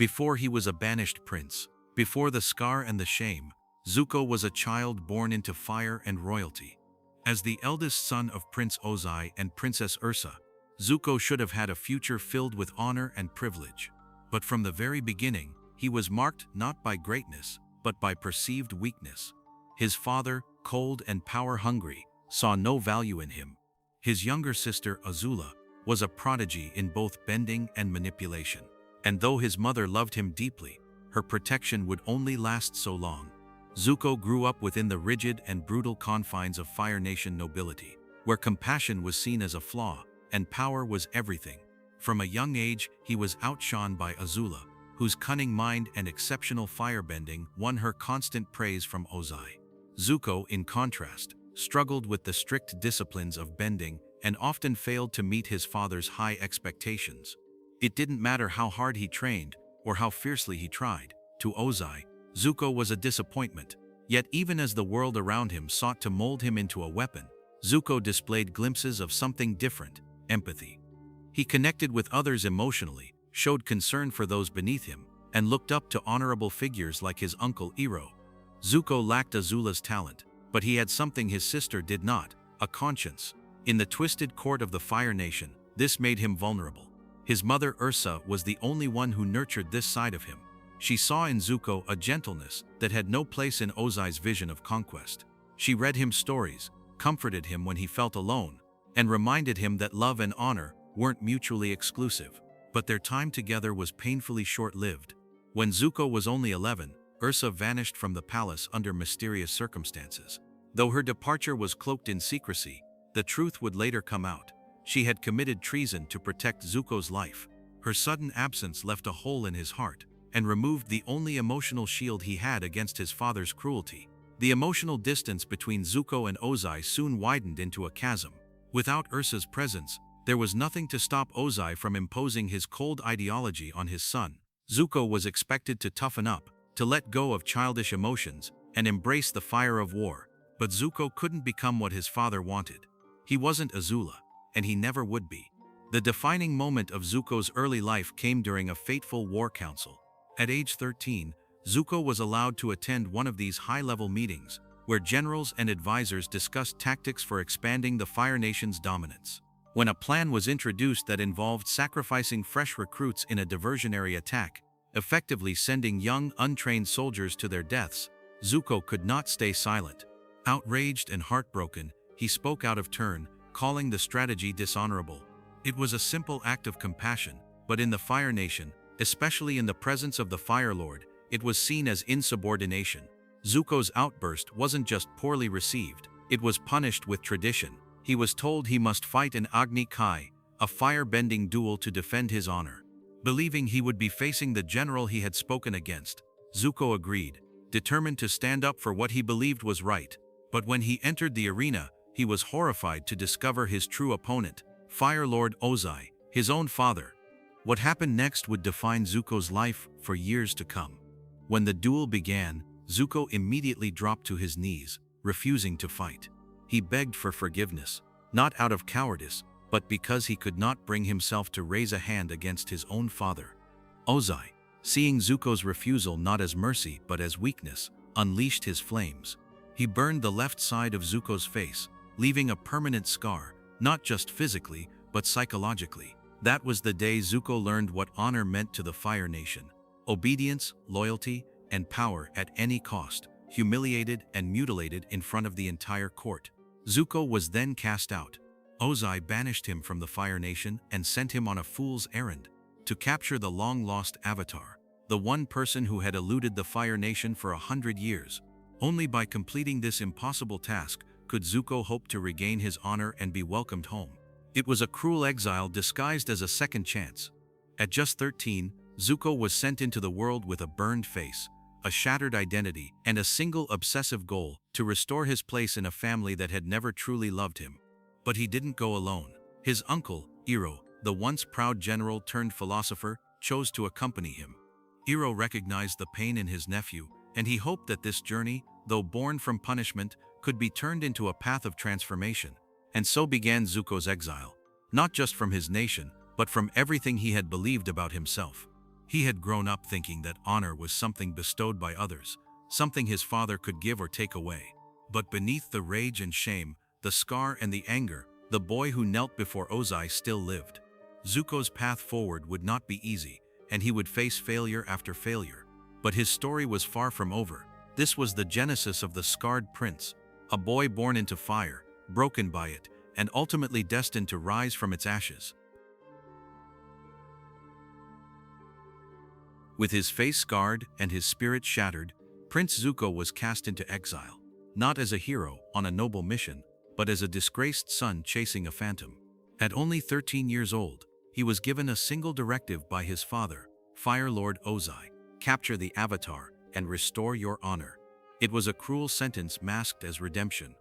Before he was a banished prince, before the scar and the shame, Zuko was a child born into fire and royalty. As the eldest son of Prince Ozai and Princess Ursa, Zuko should have had a future filled with honor and privilege. But from the very beginning, he was marked not by greatness, but by perceived weakness. His father, cold and power-hungry, saw no value in him. His younger sister, Azula, was a prodigy in both bending and manipulation. And though his mother loved him deeply, her protection would only last so long. Zuko grew up within the rigid and brutal confines of Fire Nation nobility, where compassion was seen as a flaw, and power was everything. From a young age, he was outshone by Azula, whose cunning mind and exceptional firebending won her constant praise from Ozai. Zuko, in contrast, struggled with the strict disciplines of bending and often failed to meet his father's high expectations. It didn't matter how hard he trained or how fiercely he tried. To Ozai, Zuko was a disappointment. Yet even as the world around him sought to mold him into a weapon, Zuko displayed glimpses of something different: empathy. He connected with others emotionally, showed concern for those beneath him, and looked up to honorable figures like his Uncle Iroh. Zuko lacked Azula's talent, but he had something his sister did not: a conscience. In the twisted court of the Fire Nation, this made him vulnerable. His mother Ursa was the only one who nurtured this side of him. She saw in Zuko a gentleness that had no place in Ozai's vision of conquest. She read him stories, comforted him when he felt alone, and reminded him that love and honor weren't mutually exclusive. But their time together was painfully short-lived. When Zuko was only 11, Ursa vanished from the palace under mysterious circumstances. Though her departure was cloaked in secrecy, the truth would later come out. She had committed treason to protect Zuko's life. Her sudden absence left a hole in his heart and removed the only emotional shield he had against his father's cruelty. The emotional distance between Zuko and Ozai soon widened into a chasm. Without Ursa's presence, there was nothing to stop Ozai from imposing his cold ideology on his son. Zuko was expected to toughen up, to let go of childish emotions, and embrace the fire of war. But Zuko couldn't become what his father wanted. He wasn't Azula, and he never would be. The defining moment of Zuko's early life came during a fateful war council. At age 13, Zuko was allowed to attend one of these high-level meetings, where generals and advisors discussed tactics for expanding the Fire Nation's dominance. When a plan was introduced that involved sacrificing fresh recruits in a diversionary attack, effectively sending young, untrained soldiers to their deaths, Zuko could not stay silent. Outraged and heartbroken, he spoke out of turn, calling the strategy dishonorable. It was a simple act of compassion, but in the Fire Nation, especially in the presence of the Fire Lord, it was seen as insubordination. Zuko's outburst wasn't just poorly received, it was punished with tradition. He was told he must fight an Agni Kai, a fire-bending duel to defend his honor. Believing he would be facing the general he had spoken against, Zuko agreed, determined to stand up for what he believed was right. But when he entered the arena, he was horrified to discover his true opponent, Fire Lord Ozai, his own father. What happened next would define Zuko's life for years to come. When the duel began, Zuko immediately dropped to his knees, refusing to fight. He begged for forgiveness, not out of cowardice, but because he could not bring himself to raise a hand against his own father. Ozai, seeing Zuko's refusal not as mercy but as weakness, unleashed his flames. He burned the left side of Zuko's face, leaving a permanent scar, not just physically, but psychologically. That was the day Zuko learned what honor meant to the Fire Nation. Obedience, loyalty, and power at any cost, humiliated and mutilated in front of the entire court. Zuko was then cast out. Ozai banished him from the Fire Nation and sent him on a fool's errand to capture the long-lost Avatar, the one person who had eluded the Fire Nation for 100 years. Only by completing this impossible task could Zuko hope to regain his honor and be welcomed home. It was a cruel exile disguised as a second chance. At just 13, Zuko was sent into the world with a burned face, a shattered identity, and a single obsessive goal: to restore his place in a family that had never truly loved him. But he didn't go alone. His uncle, Iroh, the once proud general turned philosopher, chose to accompany him. Iroh recognized the pain in his nephew, and he hoped that this journey, though born from punishment, could be turned into a path of transformation. And so began Zuko's exile, not just from his nation, but from everything he had believed about himself. He had grown up thinking that honor was something bestowed by others, something his father could give or take away. But beneath the rage and shame, the scar and the anger, the boy who knelt before Ozai still lived. Zuko's path forward would not be easy, and he would face failure after failure. But his story was far from over. This was the genesis of the Scarred Prince, a boy born into fire, broken by it, and ultimately destined to rise from its ashes. With his face scarred and his spirit shattered, Prince Zuko was cast into exile, not as a hero on a noble mission, but as a disgraced son chasing a phantom. At only 13 years old, he was given a single directive by his father, Fire Lord Ozai: capture the Avatar and restore your honor. It was a cruel sentence masked as redemption.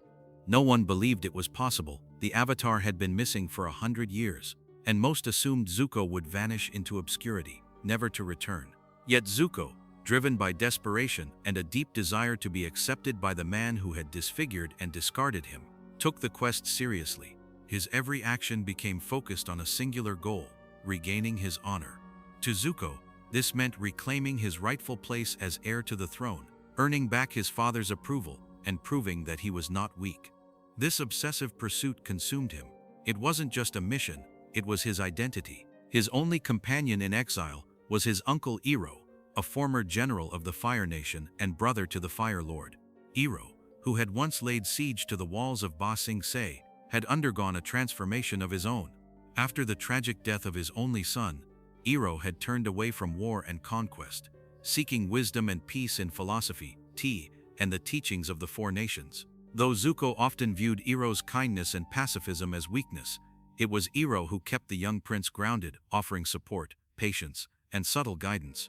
No one believed it was possible. The Avatar had been missing for 100 years, and most assumed Zuko would vanish into obscurity, never to return. Yet Zuko, driven by desperation and a deep desire to be accepted by the man who had disfigured and discarded him, took the quest seriously. His every action became focused on a singular goal: regaining his honor. To Zuko, this meant reclaiming his rightful place as heir to the throne, earning back his father's approval, and proving that he was not weak. This obsessive pursuit consumed him. It wasn't just a mission, it was his identity. His only companion in exile was his Uncle Iroh, a former general of the Fire Nation and brother to the Fire Lord. Iroh, who had once laid siege to the walls of Ba Sing Se, had undergone a transformation of his own. After the tragic death of his only son, Iroh had turned away from war and conquest, seeking wisdom and peace in philosophy, tea, and the teachings of the Four Nations. Though Zuko often viewed Iroh's kindness and pacifism as weakness, it was Iroh who kept the young prince grounded, offering support, patience, and subtle guidance.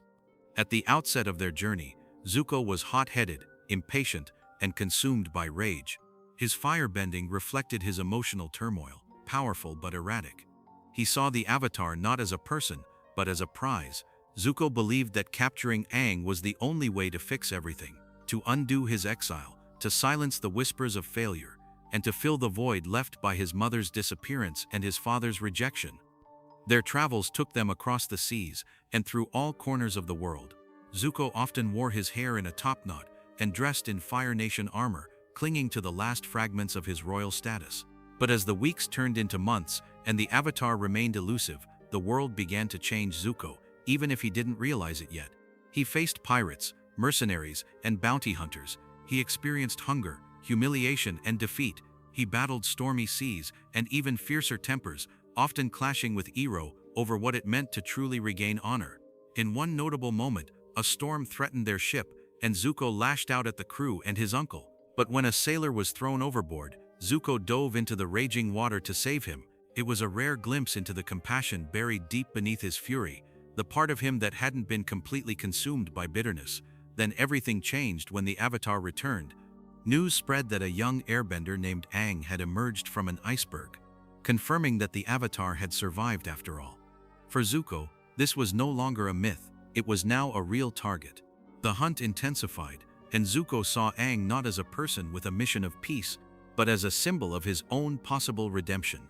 At the outset of their journey, Zuko was hot-headed, impatient, and consumed by rage. His firebending reflected his emotional turmoil, powerful but erratic. He saw the Avatar not as a person, but as a prize. Zuko believed that capturing Aang was the only way to fix everything, to undo his exile, to silence the whispers of failure, and to fill the void left by his mother's disappearance and his father's rejection. Their travels took them across the seas and through all corners of the world. Zuko often wore his hair in a topknot and dressed in Fire Nation armor, clinging to the last fragments of his royal status. But as the weeks turned into months and the Avatar remained elusive, the world began to change Zuko, even if he didn't realize it yet. He faced pirates, mercenaries, and bounty hunters. He experienced hunger, humiliation, and defeat. He battled stormy seas and even fiercer tempers, often clashing with Iroh over what it meant to truly regain honor. In one notable moment, a storm threatened their ship, and Zuko lashed out at the crew and his uncle. But when a sailor was thrown overboard, Zuko dove into the raging water to save him. It was a rare glimpse into the compassion buried deep beneath his fury, the part of him that hadn't been completely consumed by bitterness. Then everything changed when the Avatar returned. News spread that a young airbender named Aang had emerged from an iceberg, confirming that the Avatar had survived after all. For Zuko, this was no longer a myth, it was now a real target. The hunt intensified, and Zuko saw Aang not as a person with a mission of peace, but as a symbol of his own possible redemption.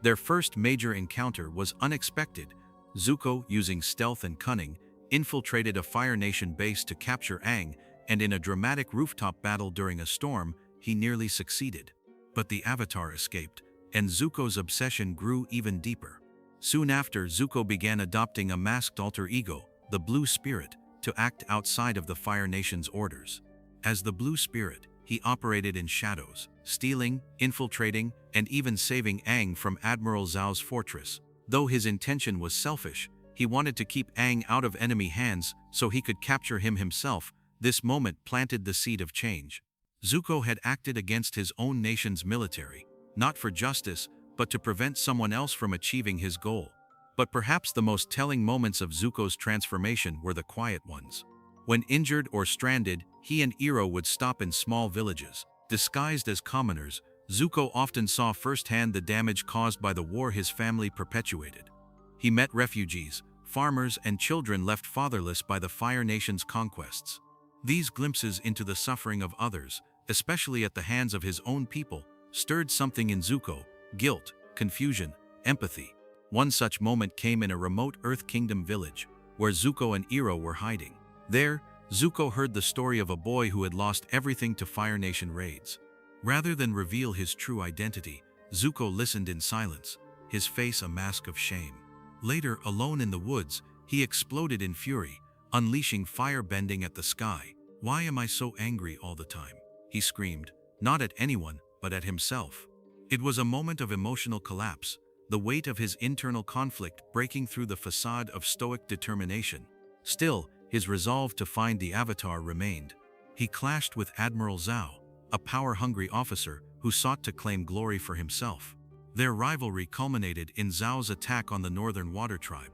Their first major encounter was unexpected. Zuko, using stealth and cunning, infiltrated a Fire Nation base to capture Aang, and in a dramatic rooftop battle during a storm, he nearly succeeded. But the Avatar escaped, and Zuko's obsession grew even deeper. Soon after, Zuko began adopting a masked alter ego, the Blue Spirit, to act outside of the Fire Nation's orders. As the Blue Spirit, he operated in shadows, stealing, infiltrating, and even saving Aang from Admiral Zhao's fortress. Though his intention was selfish, he wanted to keep Aang out of enemy hands so he could capture him himself. This moment planted the seed of change. Zuko had acted against his own nation's military, not for justice, but to prevent someone else from achieving his goal. But perhaps the most telling moments of Zuko's transformation were the quiet ones. When injured or stranded, he and Iroh would stop in small villages. Disguised as commoners, Zuko often saw firsthand the damage caused by the war his family perpetuated. He met refugees, farmers, and children left fatherless by the Fire Nation's conquests. These glimpses into the suffering of others, especially at the hands of his own people, stirred something in Zuko: guilt, confusion, empathy. One such moment came in a remote Earth Kingdom village. where Zuko and Iroh were hiding. There, Zuko heard the story of a boy who had lost everything to Fire Nation raids. Rather than reveal his true identity, Zuko listened in silence, his face a mask of shame. Later, alone in the woods, he exploded in fury, unleashing firebending at the sky. "Why am I so angry all the time?" he screamed, not at anyone, but at himself. It was a moment of emotional collapse, the weight of his internal conflict breaking through the facade of stoic determination. Still, his resolve to find the Avatar remained. He clashed with Admiral Zhao, a power-hungry officer who sought to claim glory for himself. Their rivalry culminated in Zhao's attack on the Northern Water Tribe,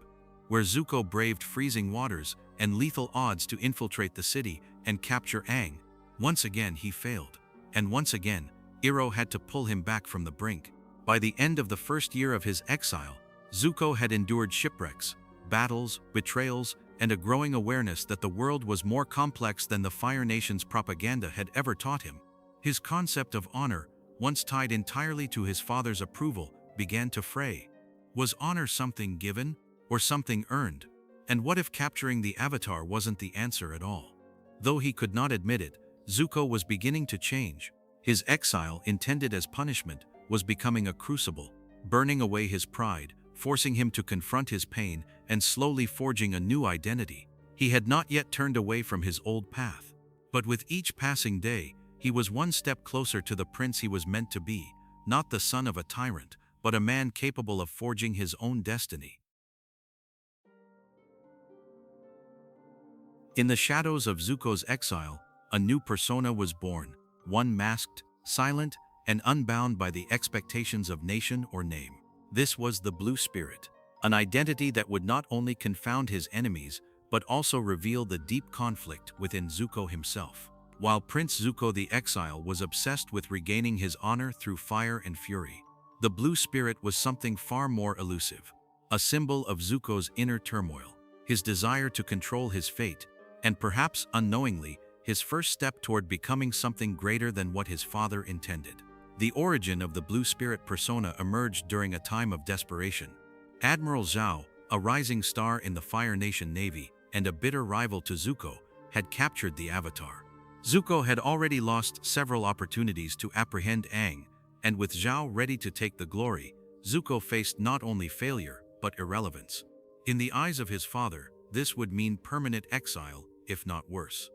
where Zuko braved freezing waters and lethal odds to infiltrate the city and capture Aang. Once again he failed, and once again, Iroh had to pull him back from the brink. By the end of the first year of his exile, Zuko had endured shipwrecks, battles, betrayals, and a growing awareness that the world was more complex than the Fire Nation's propaganda had ever taught him. His concept of honor, once tied entirely to his father's approval, began to fray. Was honor something given, or something earned? And what if capturing the Avatar wasn't the answer at all? Though he could not admit it, Zuko was beginning to change. His exile, intended as punishment, was becoming a crucible, burning away his pride, forcing him to confront his pain, and slowly forging a new identity. He had not yet turned away from his old path. But with each passing day, he was one step closer to the prince he was meant to be, not the son of a tyrant, but a man capable of forging his own destiny. In the shadows of Zuko's exile, a new persona was born, one masked, silent, and unbound by the expectations of nation or name. This was the Blue Spirit, an identity that would not only confound his enemies, but also reveal the deep conflict within Zuko himself. While Prince Zuko the Exile was obsessed with regaining his honor through fire and fury, the Blue Spirit was something far more elusive, a symbol of Zuko's inner turmoil, his desire to control his fate, and perhaps unknowingly, his first step toward becoming something greater than what his father intended. The origin of the Blue Spirit persona emerged during a time of desperation. Admiral Zhao, a rising star in the Fire Nation Navy and a bitter rival to Zuko, had captured the Avatar. Zuko had already lost several opportunities to apprehend Aang, and with Zhao ready to take the glory, Zuko faced not only failure, but irrelevance. In the eyes of his father, this would mean permanent exile, if not worse.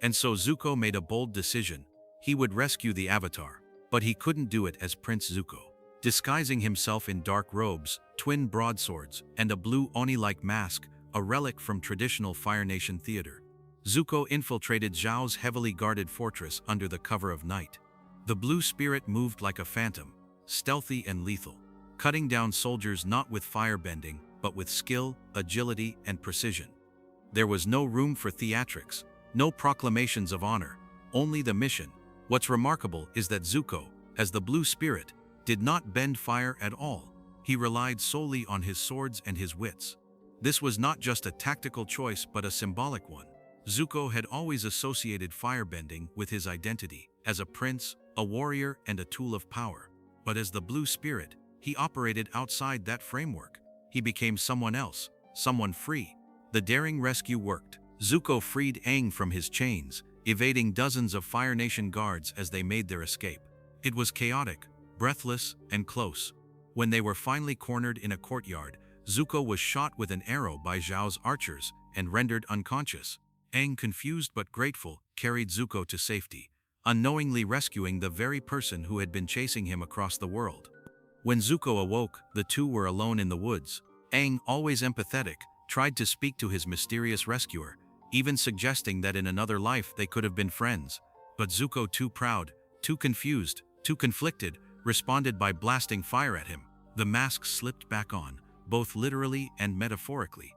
And so Zuko made a bold decision. He would rescue the Avatar, but he couldn't do it as Prince Zuko. Disguising himself in dark robes, twin broadswords, and a blue Oni-like mask, a relic from traditional Fire Nation theater, Zuko infiltrated Zhao's heavily guarded fortress under the cover of night. The Blue Spirit moved like a phantom, stealthy and lethal, cutting down soldiers not with firebending, but with skill, agility, and precision. There was no room for theatrics, no proclamations of honor, only the mission. What's remarkable is that Zuko, as the Blue Spirit, did not bend fire at all. He relied solely on his swords and his wits. This was not just a tactical choice but a symbolic one. Zuko had always associated firebending with his identity, as a prince, a warrior, and a tool of power. But as the Blue Spirit, he operated outside that framework. He became someone else, someone free. The daring rescue worked. Zuko freed Aang from his chains, evading dozens of Fire Nation guards as they made their escape. It was chaotic, breathless, and close. When they were finally cornered in a courtyard, Zuko was shot with an arrow by Zhao's archers and rendered unconscious. Aang, confused but grateful, carried Zuko to safety, unknowingly rescuing the very person who had been chasing him across the world. When Zuko awoke, the two were alone in the woods. Aang, always empathetic, tried to speak to his mysterious rescuer, even suggesting that in another life they could have been friends. But Zuko, too proud, too confused, too conflicted, responded by blasting fire at him. The mask slipped back on, both literally and metaphorically.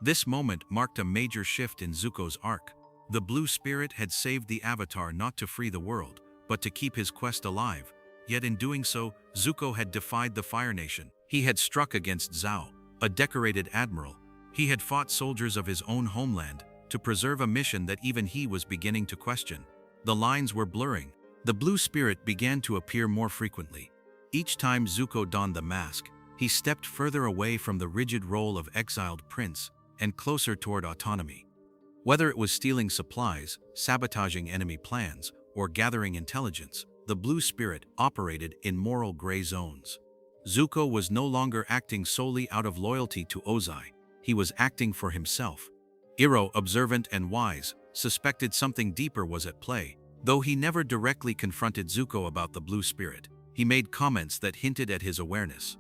This moment marked a major shift in Zuko's arc. The Blue Spirit had saved the Avatar not to free the world, but to keep his quest alive. Yet in doing so, Zuko had defied the Fire Nation. He had struck against Zhao, a decorated admiral. He had fought soldiers of his own homeland to preserve a mission that even he was beginning to question. The lines were blurring. The Blue Spirit began to appear more frequently. Each time Zuko donned the mask, he stepped further away from the rigid role of exiled prince, and closer toward autonomy. Whether it was stealing supplies, sabotaging enemy plans, or gathering intelligence, the Blue Spirit operated in moral gray zones. Zuko was no longer acting solely out of loyalty to Ozai. He was acting for himself. Iroh, observant and wise, suspected something deeper was at play. Though he never directly confronted Zuko about the Blue Spirit, he made comments that hinted at his awareness.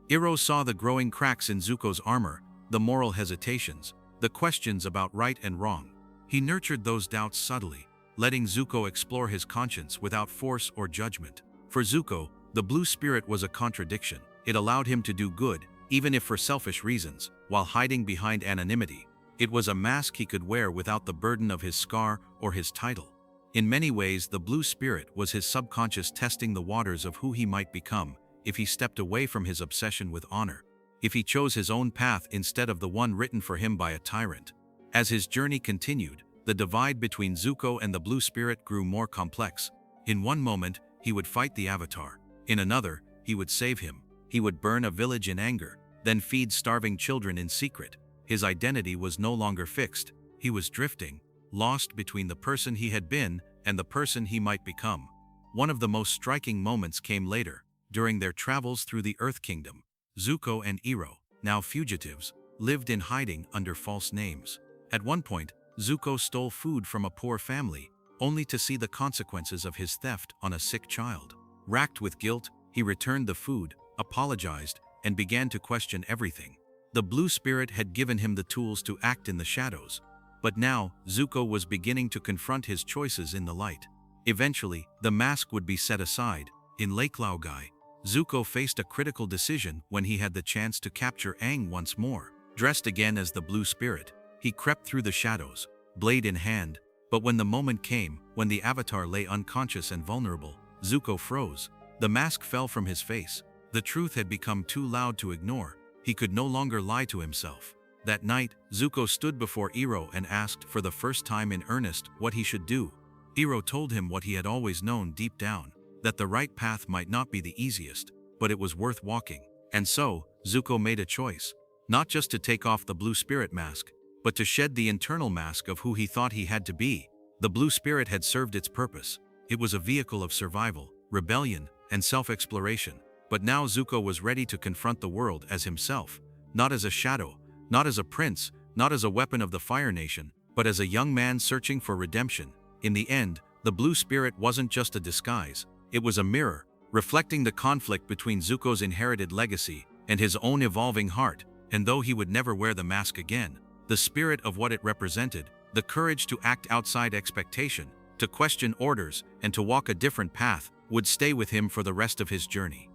Iroh saw the growing cracks in Zuko's armor, the moral hesitations, the questions about right and wrong. He nurtured those doubts subtly, letting Zuko explore his conscience without force or judgment. For Zuko, the Blue Spirit was a contradiction. It allowed him to do good, even if for selfish reasons, while hiding behind anonymity. It was a mask he could wear without the burden of his scar or his title. In many ways, the Blue Spirit was his subconscious testing the waters of who he might become if he stepped away from his obsession with honor, if he chose his own path instead of the one written for him by a tyrant. As his journey continued, the divide between Zuko and the Blue Spirit grew more complex. In one moment, he would fight the Avatar. In another, he would save him. He would burn a village in anger, then feed starving children in secret. His identity was no longer fixed. He was drifting, lost between the person he had been and the person he might become. One of the most striking moments came later, during their travels through the Earth Kingdom. Zuko and Iroh, now fugitives, lived in hiding under false names. At one point, Zuko stole food from a poor family, only to see the consequences of his theft on a sick child. Racked with guilt, he returned the food, apologized, and began to question everything. The Blue Spirit had given him the tools to act in the shadows, but now Zuko was beginning to confront his choices in the light. Eventually, the mask would be set aside. In Lake Laogai, Zuko faced a critical decision when he had the chance to capture Aang once more. Dressed again as the Blue Spirit, he crept through the shadows, blade in hand, but when the moment came, when the Avatar lay unconscious and vulnerable, Zuko froze. The mask fell from his face. The truth had become too loud to ignore. He could no longer lie to himself. That night, Zuko stood before Iroh and asked for the first time in earnest what he should do. Iroh told him what he had always known deep down, that the right path might not be the easiest, but it was worth walking. And so, Zuko made a choice, not just to take off the Blue Spirit mask, but to shed the internal mask of who he thought he had to be. The Blue Spirit had served its purpose. It was a vehicle of survival, rebellion, and self-exploration. But now Zuko was ready to confront the world as himself, not as a shadow, not as a prince, not as a weapon of the Fire Nation, but as a young man searching for redemption. In the end, the Blue Spirit wasn't just a disguise, it was a mirror, reflecting the conflict between Zuko's inherited legacy and his own evolving heart. And though he would never wear the mask again, the spirit of what it represented, the courage to act outside expectation, to question orders, and to walk a different path, would stay with him for the rest of his journey.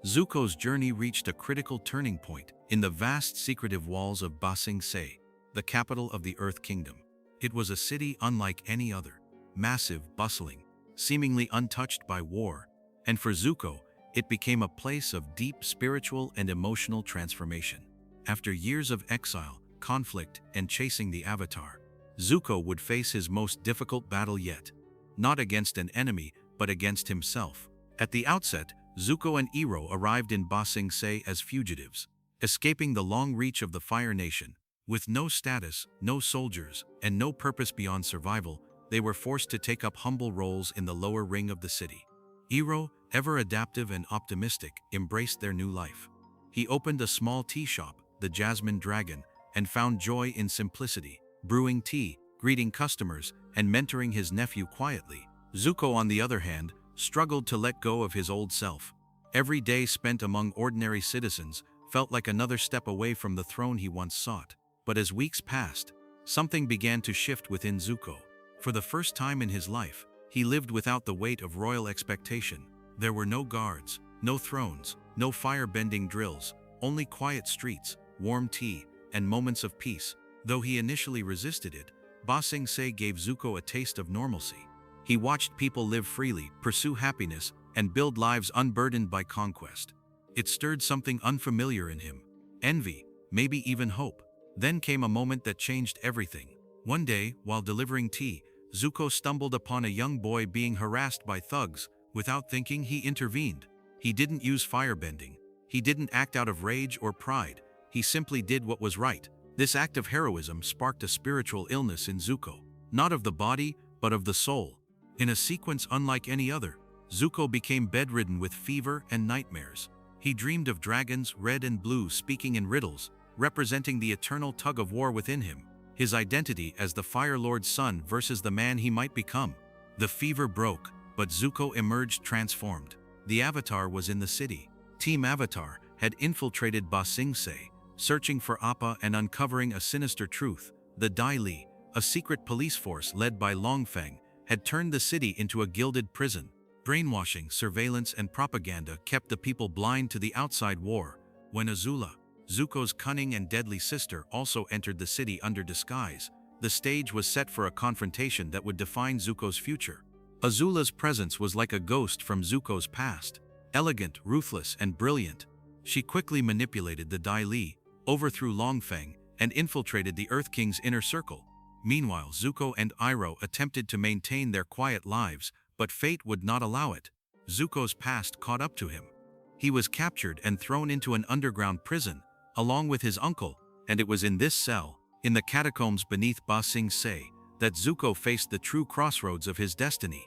Zuko's journey reached a critical turning point in the vast secretive walls of Ba Sing Se, the capital of the Earth Kingdom. It was a city unlike any other, massive, bustling, seemingly untouched by war, and for Zuko, it became a place of deep spiritual and emotional transformation. After years of exile, conflict, and chasing the Avatar, Zuko would face his most difficult battle yet, not against an enemy, but against himself. At the outset, Zuko and Iroh arrived in Ba Sing Se as fugitives, escaping the long reach of the Fire Nation. With no status, no soldiers, and no purpose beyond survival, they were forced to take up humble roles in the lower ring of the city. Iroh, ever adaptive and optimistic, embraced their new life. He opened a small tea shop, the Jasmine Dragon, and found joy in simplicity, brewing tea, greeting customers, and mentoring his nephew quietly. Zuko, on the other hand, struggled to let go of his old self. Every day spent among ordinary citizens felt like another step away from the throne he once sought. But as weeks passed, something began to shift within Zuko. For the first time in his life, he lived without the weight of royal expectation. There were no guards, no thrones, no fire-bending drills, only quiet streets, warm tea, and moments of peace. Though he initially resisted it, Ba Sing Se gave Zuko a taste of normalcy. He watched people live freely, pursue happiness, and build lives unburdened by conquest. It stirred something unfamiliar in him, envy, maybe even hope. Then came a moment that changed everything. One day, while delivering tea, Zuko stumbled upon a young boy being harassed by thugs. Without thinking, he intervened. He didn't use firebending. He didn't act out of rage or pride, he simply did what was right. This act of heroism sparked a spiritual illness in Zuko, not of the body, but of the soul. In a sequence unlike any other, Zuko became bedridden with fever and nightmares. He dreamed of dragons, red and blue, speaking in riddles, representing the eternal tug-of-war within him, his identity as the Fire Lord's son versus the man he might become. The fever broke, but Zuko emerged transformed. The Avatar was in the city. Team Avatar had infiltrated Ba Sing Se, searching for Appa and uncovering a sinister truth. The Dai Li, a secret police force led by Long Feng, had turned the city into a gilded prison. Brainwashing, surveillance, and propaganda kept the people blind to the outside war. When Azula, Zuko's cunning and deadly sister, also entered the city under disguise, the stage was set for a confrontation that would define Zuko's future. Azula's presence was like a ghost from Zuko's past, elegant, ruthless, and brilliant. She quickly manipulated the Dai Li, overthrew Long Feng, and infiltrated the Earth King's inner circle. Meanwhile, Zuko and Iroh attempted to maintain their quiet lives, but fate would not allow it. Zuko's past caught up to him. He was captured and thrown into an underground prison, along with his uncle, and it was in this cell, in the catacombs beneath Ba Sing Se, that Zuko faced the true crossroads of his destiny.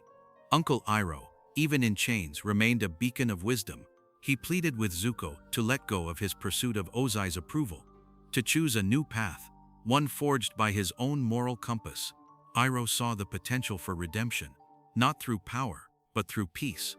Uncle Iroh, even in chains, remained a beacon of wisdom. He pleaded with Zuko to let go of his pursuit of Ozai's approval, to choose a new path, one forged by his own moral compass. Iroh saw the potential for redemption, not through power, but through peace.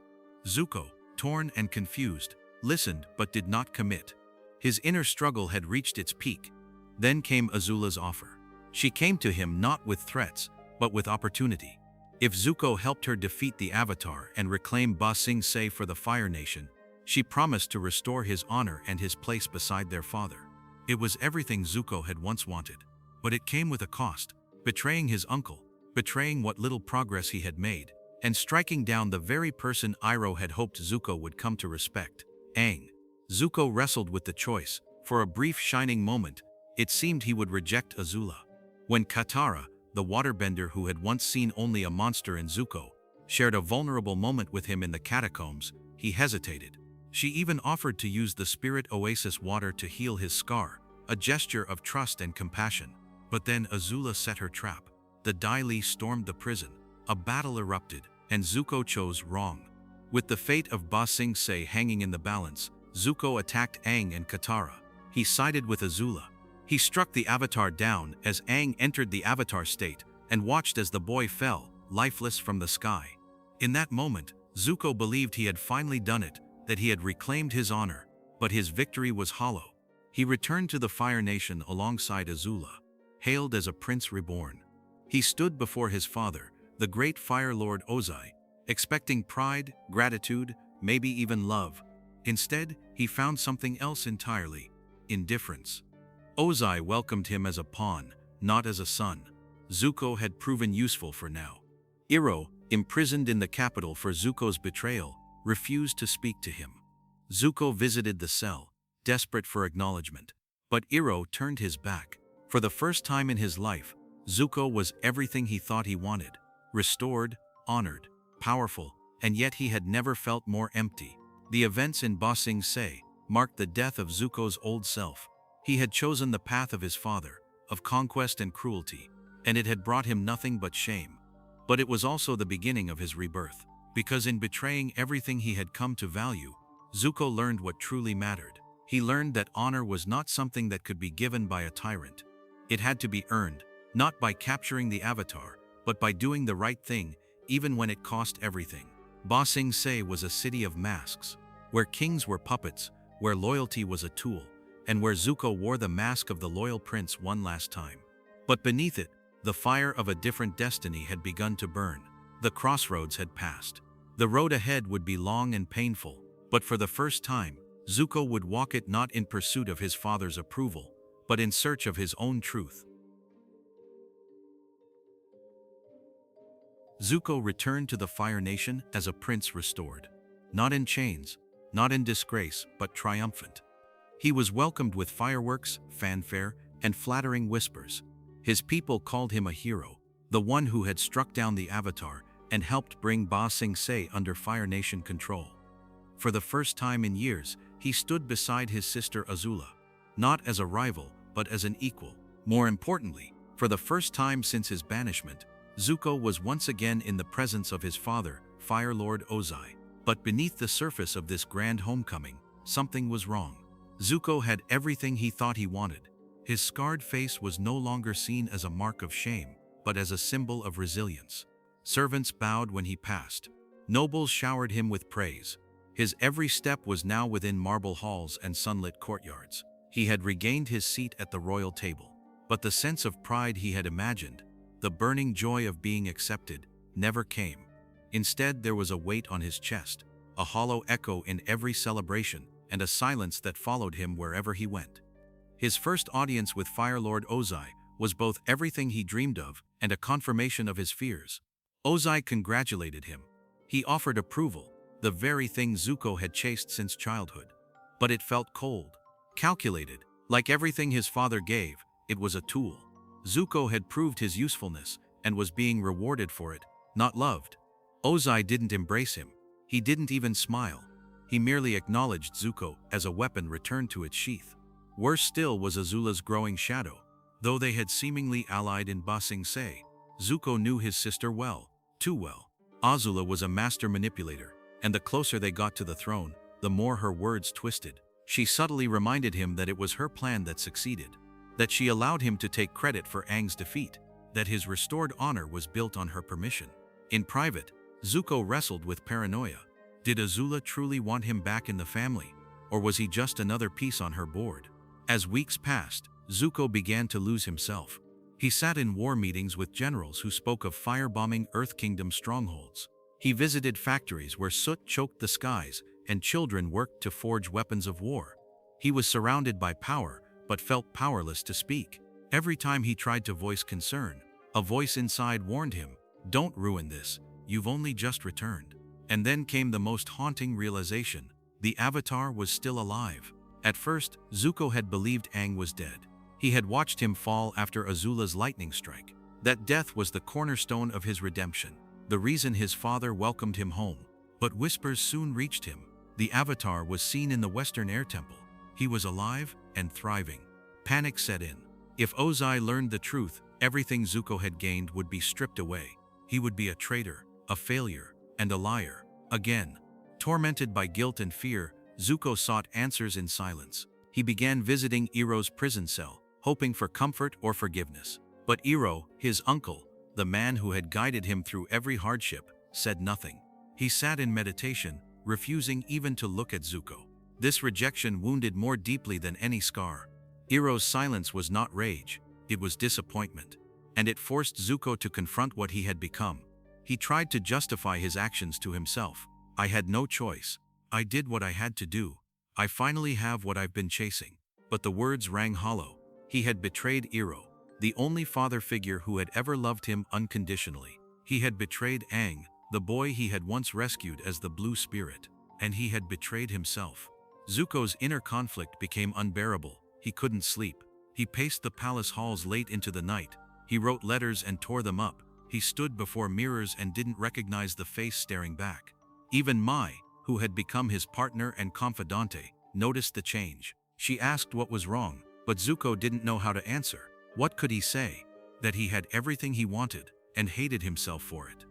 Zuko, torn and confused, listened but did not commit. His inner struggle had reached its peak. Then came Azula's offer. She came to him not with threats, but with opportunity. If Zuko helped her defeat the Avatar and reclaim Ba Sing Se for the Fire Nation, she promised to restore his honor and his place beside their father. It was everything Zuko had once wanted, but it came with a cost: betraying his uncle, betraying what little progress he had made, and striking down the very person Iroh had hoped Zuko would come to respect, Aang. Zuko wrestled with the choice. For a brief shining moment, it seemed he would reject Azula. When Katara, the waterbender who had once seen only a monster in Zuko, shared a vulnerable moment with him in the catacombs, he hesitated. She even offered to use the spirit oasis water to heal his scar, a gesture of trust and compassion. But then Azula set her trap. The Dai Li stormed the prison. A battle erupted, and Zuko chose wrong. With the fate of Ba Sing Se hanging in the balance, Zuko attacked Aang and Katara. He sided with Azula. He struck the Avatar down as Aang entered the Avatar state and watched as the boy fell, lifeless, from the sky. In that moment, Zuko believed he had finally done it, that he had reclaimed his honor, but his victory was hollow. He returned to the Fire Nation alongside Azula, hailed as a prince reborn. He stood before his father, the great Fire Lord Ozai, expecting pride, gratitude, maybe even love. Instead, he found something else entirely: indifference. Ozai welcomed him as a pawn, not as a son. Zuko had proven useful for now. Iroh, imprisoned in the capital for Zuko's betrayal, refused to speak to him. Zuko visited the cell, desperate for acknowledgement. But Iroh turned his back. For the first time in his life, Zuko was everything he thought he wanted: restored, honored, powerful, and yet he had never felt more empty. The events in Ba Sing Se marked the death of Zuko's old self. He had chosen the path of his father, of conquest and cruelty, and it had brought him nothing but shame. But it was also the beginning of his rebirth, because in betraying everything he had come to value, Zuko learned what truly mattered. He learned that honor was not something that could be given by a tyrant. It had to be earned, not by capturing the Avatar, but by doing the right thing, even when it cost everything. Ba Sing Se was a city of masks, where kings were puppets, where loyalty was a tool, and where Zuko wore the mask of the loyal prince one last time. But beneath it, the fire of a different destiny had begun to burn. The crossroads had passed. The road ahead would be long and painful, but for the first time, Zuko would walk it not in pursuit of his father's approval, but in search of his own truth. Zuko returned to the Fire Nation as a prince restored. Not in chains, not in disgrace, but triumphant. He was welcomed with fireworks, fanfare, and flattering whispers. His people called him a hero, the one who had struck down the Avatar and helped bring Ba Sing Se under Fire Nation control. For the first time in years, He stood beside his sister Azula, not as a rival, but as an equal. More importantly, for the first time since his banishment, Zuko was once again in the presence of his father, Fire Lord Ozai. But beneath the surface of this grand homecoming, something was wrong. Zuko had everything he thought he wanted. His scarred face was no longer seen as a mark of shame, but as a symbol of resilience. Servants bowed when he passed. Nobles showered him with praise. His every step was now within marble halls and sunlit courtyards. He had regained his seat at the royal table. But the sense of pride he had imagined, the burning joy of being accepted, never came. Instead, there was a weight on his chest, a hollow echo in every celebration, and a silence that followed him wherever he went. His first audience with Fire Lord Ozai was both everything he dreamed of and a confirmation of his fears. Ozai congratulated him. He offered approval, the very thing Zuko had chased since childhood. But it felt cold, calculated. Like everything his father gave, it was a tool. Zuko had proved his usefulness and was being rewarded for it, not loved. Ozai didn't embrace him. He didn't even smile. He merely acknowledged Zuko as a weapon returned to its sheath. Worse still was Azula's growing shadow. Though they had seemingly allied in Ba Sing Se, Zuko knew his sister well, too well. Azula was a master manipulator, and the closer they got to the throne, the more her words twisted. She subtly reminded him that it was her plan that succeeded, that she allowed him to take credit for Aang's defeat, that his restored honor was built on her permission. In private, Zuko wrestled with paranoia. Did Azula truly want him back in the family, or was he just another piece on her board? As weeks passed, Zuko began to lose himself. He sat in war meetings with generals who spoke of firebombing Earth Kingdom strongholds. He visited factories where soot choked the skies and children worked to forge weapons of war. He was surrounded by power, but felt powerless to speak. Every time he tried to voice concern, a voice inside warned him, "Don't ruin this, you've only just returned." And then came the most haunting realization: the Avatar was still alive. At first, Zuko had believed Aang was dead. He had watched him fall after Azula's lightning strike. That death was the cornerstone of his redemption, the reason his father welcomed him home. But whispers soon reached him. The Avatar was seen in the Western Air Temple. He was alive and thriving. Panic set in. If Ozai learned the truth, everything Zuko had gained would be stripped away. He would be a traitor, a failure, and a liar. Again, tormented by guilt and fear, Zuko sought answers in silence. He began visiting Iroh's prison cell, hoping for comfort or forgiveness. But Iroh, his uncle, the man who had guided him through every hardship, said nothing. He sat in meditation, refusing even to look at Zuko. This rejection wounded more deeply than any scar. Iroh's silence was not rage, it was disappointment. And it forced Zuko to confront what he had become. He tried to justify his actions to himself. "I had no choice. I did what I had to do. I finally have what I've been chasing." But the words rang hollow. He had betrayed Iroh, the only father figure who had ever loved him unconditionally. He had betrayed Aang, the boy he had once rescued as the Blue Spirit. And he had betrayed himself. Zuko's inner conflict became unbearable. He couldn't sleep. He paced the palace halls late into the night. He wrote letters and tore them up. He stood before mirrors and didn't recognize the face staring back. Even Mai, who had become his partner and confidante, noticed the change. She asked what was wrong, but Zuko didn't know how to answer. What could he say? That he had everything he wanted, and hated himself for it.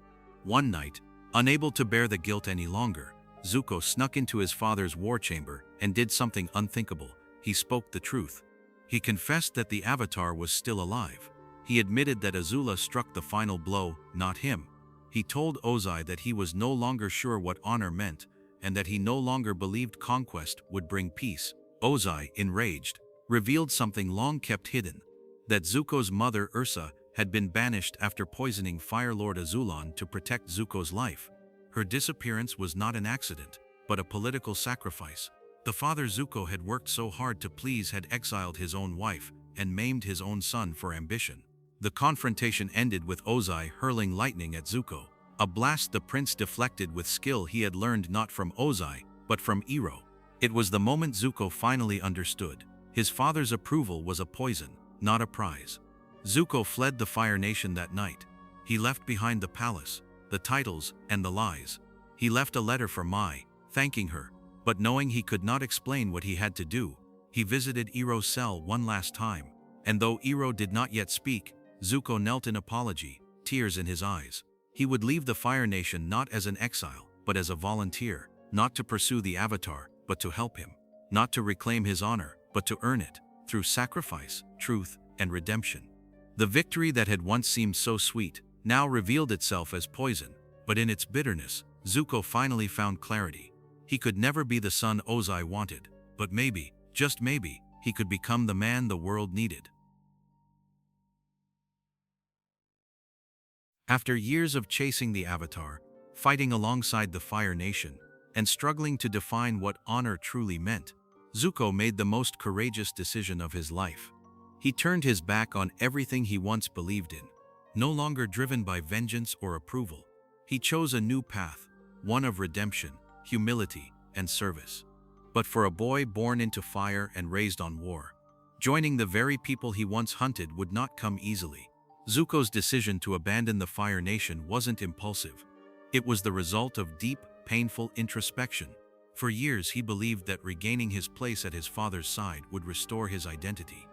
One night, unable to bear the guilt any longer, Zuko snuck into his father's war chamber and did something unthinkable. He spoke the truth. He confessed that the Avatar was still alive. He admitted that Azula struck the final blow, not him. He told Ozai that he was no longer sure what honor meant, and that he no longer believed conquest would bring peace. Ozai, enraged, revealed something long kept hidden, that Zuko's mother Ursa had been banished after poisoning Fire Lord Azulon to protect Zuko's life. Her disappearance was not an accident, but a political sacrifice. The father Zuko had worked so hard to please had exiled his own wife and maimed his own son for ambition. The confrontation ended with Ozai hurling lightning at Zuko, a blast the prince deflected with skill he had learned not from Ozai, but from Iroh. It was the moment Zuko finally understood. His father's approval was a poison, not a prize. Zuko fled the Fire Nation that night. He left behind the palace, the titles, and the lies. He left a letter for Mai, thanking her, But knowing he could not explain what he had to do, he visited Iroh's cell one last time, and though Iroh did not yet speak, Zuko knelt in apology, tears in his eyes. He would leave the Fire Nation not as an exile, but as a volunteer, not to pursue the Avatar, but to help him, not to reclaim his honor, but to earn it, through sacrifice, truth, and redemption. The victory that had once seemed so sweet, now revealed itself as poison, but in its bitterness, Zuko finally found clarity. He could never be the son Ozai wanted, but maybe, just maybe, he could become the man the world needed. After years of chasing the Avatar, fighting alongside the Fire Nation, and struggling to define what honor truly meant, Zuko made the most courageous decision of his life. He turned his back on everything he once believed in. No longer driven by vengeance or approval, he chose a new path, one of redemption, humility, and service. But for a boy born into fire and raised on war, joining the very people he once hunted would not come easily. Zuko's decision to abandon the Fire Nation wasn't impulsive. It was the result of deep, painful introspection. For years he believed that regaining his place at his father's side would restore his identity.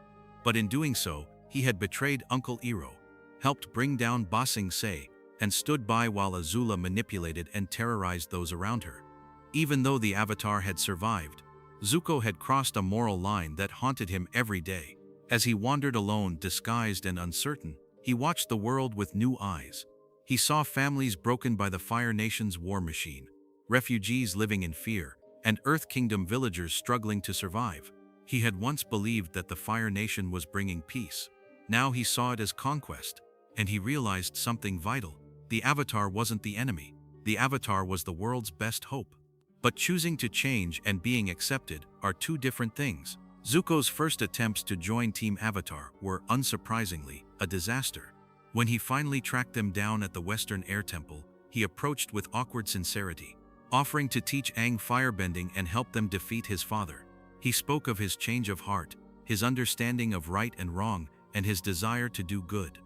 But in doing so, he had betrayed Uncle Iroh, helped bring down Ba Sing Se, and stood by while Azula manipulated and terrorized those around her. Even though the Avatar had survived, Zuko had crossed a moral line that haunted him every day. As he wandered alone, disguised and uncertain, he watched the world with new eyes. He saw families broken by the Fire Nation's war machine, refugees living in fear, and Earth Kingdom villagers struggling to survive. He had once believed that the Fire Nation was bringing peace. Now he saw it as conquest, and he realized something vital. The Avatar wasn't the enemy. The Avatar was the world's best hope. But choosing to change and being accepted are two different things. Zuko's first attempts to join Team Avatar were, unsurprisingly, a disaster. When he finally tracked them down at the Western Air Temple, he approached with awkward sincerity, offering to teach Aang firebending and help them defeat his father. He spoke of his change of heart, his understanding of right and wrong, and his desire to do good.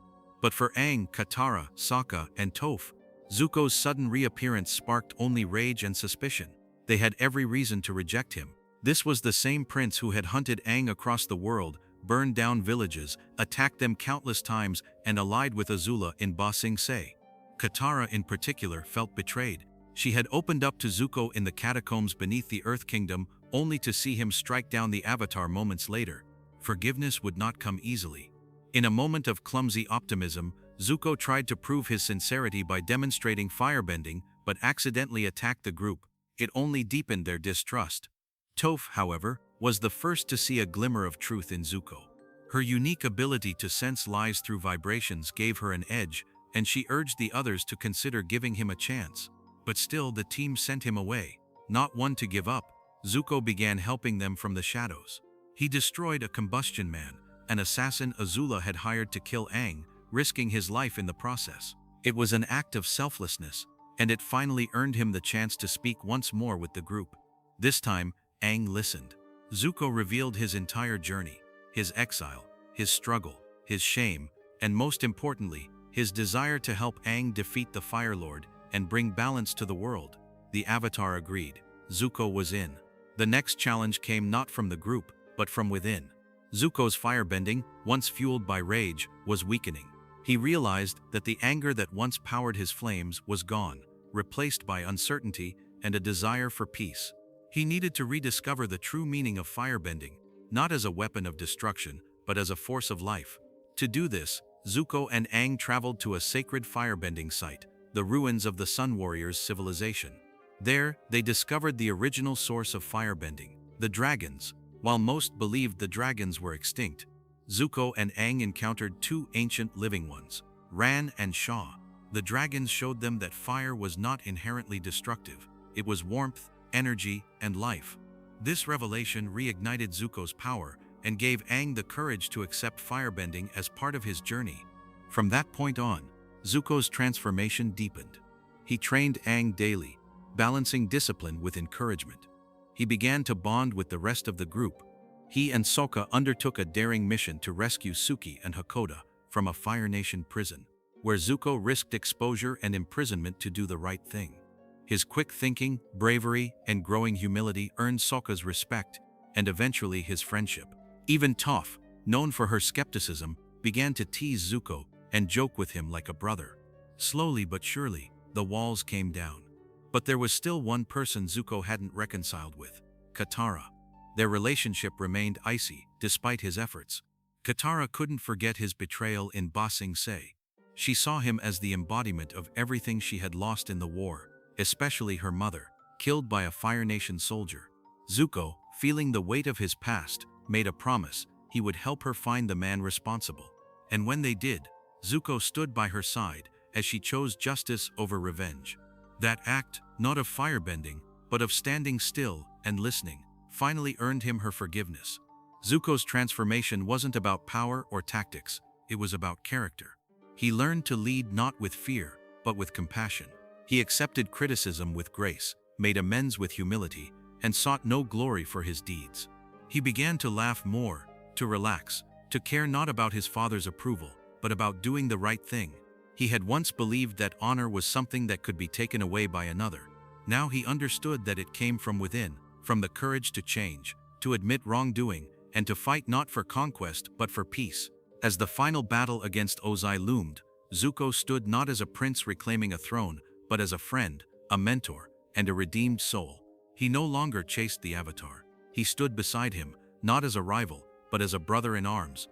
But for Aang, Katara, Sokka, and Toph, Zuko's sudden reappearance sparked only rage and suspicion. They had every reason to reject him. This was the same prince who had hunted Aang across the world, burned down villages, attacked them countless times, and allied with Azula in Ba Sing Se. Katara in particular felt betrayed. She had opened up to Zuko in the catacombs beneath the Earth Kingdom, only to see him strike down the Avatar moments later. Forgiveness would not come easily. In a moment of clumsy optimism, Zuko tried to prove his sincerity by demonstrating firebending, but accidentally attacked the group. It only deepened their distrust. Toph, however, was the first to see a glimmer of truth in Zuko. Her unique ability to sense lies through vibrations gave her an edge, and she urged the others to consider giving him a chance. But still, the team sent him away. Not one to give up, Zuko began helping them from the shadows. He destroyed a combustion man, an assassin Azula had hired to kill Aang, risking his life in the process. It was an act of selflessness, and it finally earned him the chance to speak once more with the group. This time, Aang listened. Zuko revealed his entire journey, his exile, his struggle, his shame, and most importantly, his desire to help Aang defeat the Fire Lord and bring balance to the world. The Avatar agreed. Zuko was in. The next challenge came not from the group, but from within. Zuko's firebending, once fueled by rage, was weakening. He realized that the anger that once powered his flames was gone, replaced by uncertainty and a desire for peace. He needed to rediscover the true meaning of firebending, not as a weapon of destruction, but as a force of life. To do this, Zuko and Aang traveled to a sacred firebending site, the ruins of the Sun Warriors' civilization. There, they discovered the original source of firebending, the dragons. While most believed the dragons were extinct, Zuko and Aang encountered two ancient living ones, Ran and Sha. The dragons showed them that fire was not inherently destructive. It was warmth, energy, and life. This revelation reignited Zuko's power and gave Aang the courage to accept firebending as part of his journey. From that point on, Zuko's transformation deepened. He trained Aang daily, balancing discipline with encouragement. He began to bond with the rest of the group. He and Sokka undertook a daring mission to rescue Suki and Hakoda from a Fire Nation prison, where Zuko risked exposure and imprisonment to do the right thing. His quick thinking, bravery, and growing humility earned Sokka's respect, and eventually his friendship. Even Toph, known for her skepticism, began to tease Zuko and joke with him like a brother. Slowly but surely, the walls came down. But there was still one person Zuko hadn't reconciled with: Katara. Their relationship remained icy, despite his efforts. Katara couldn't forget his betrayal in Ba Sing Se. She saw him as the embodiment of everything she had lost in the war, especially her mother, killed by a Fire Nation soldier. Zuko, feeling the weight of his past, made a promise he would help her find the man responsible. And when they did, Zuko stood by her side as she chose justice over revenge. That act, not of firebending, but of standing still and listening, finally earned him her forgiveness. Zuko's transformation wasn't about power or tactics, it was about character. He learned to lead not with fear, but with compassion. He accepted criticism with grace, made amends with humility, and sought no glory for his deeds. He began to laugh more, to relax, to care not about his father's approval, but about doing the right thing. He had once believed that honor was something that could be taken away by another. Now he understood that it came from within, from the courage to change, to admit wrongdoing, and to fight not for conquest but for peace. As the final battle against Ozai loomed, Zuko stood not as a prince reclaiming a throne, but as a friend, a mentor, and a redeemed soul. He no longer chased the Avatar. He stood beside him, not as a rival, but as a brother in arms.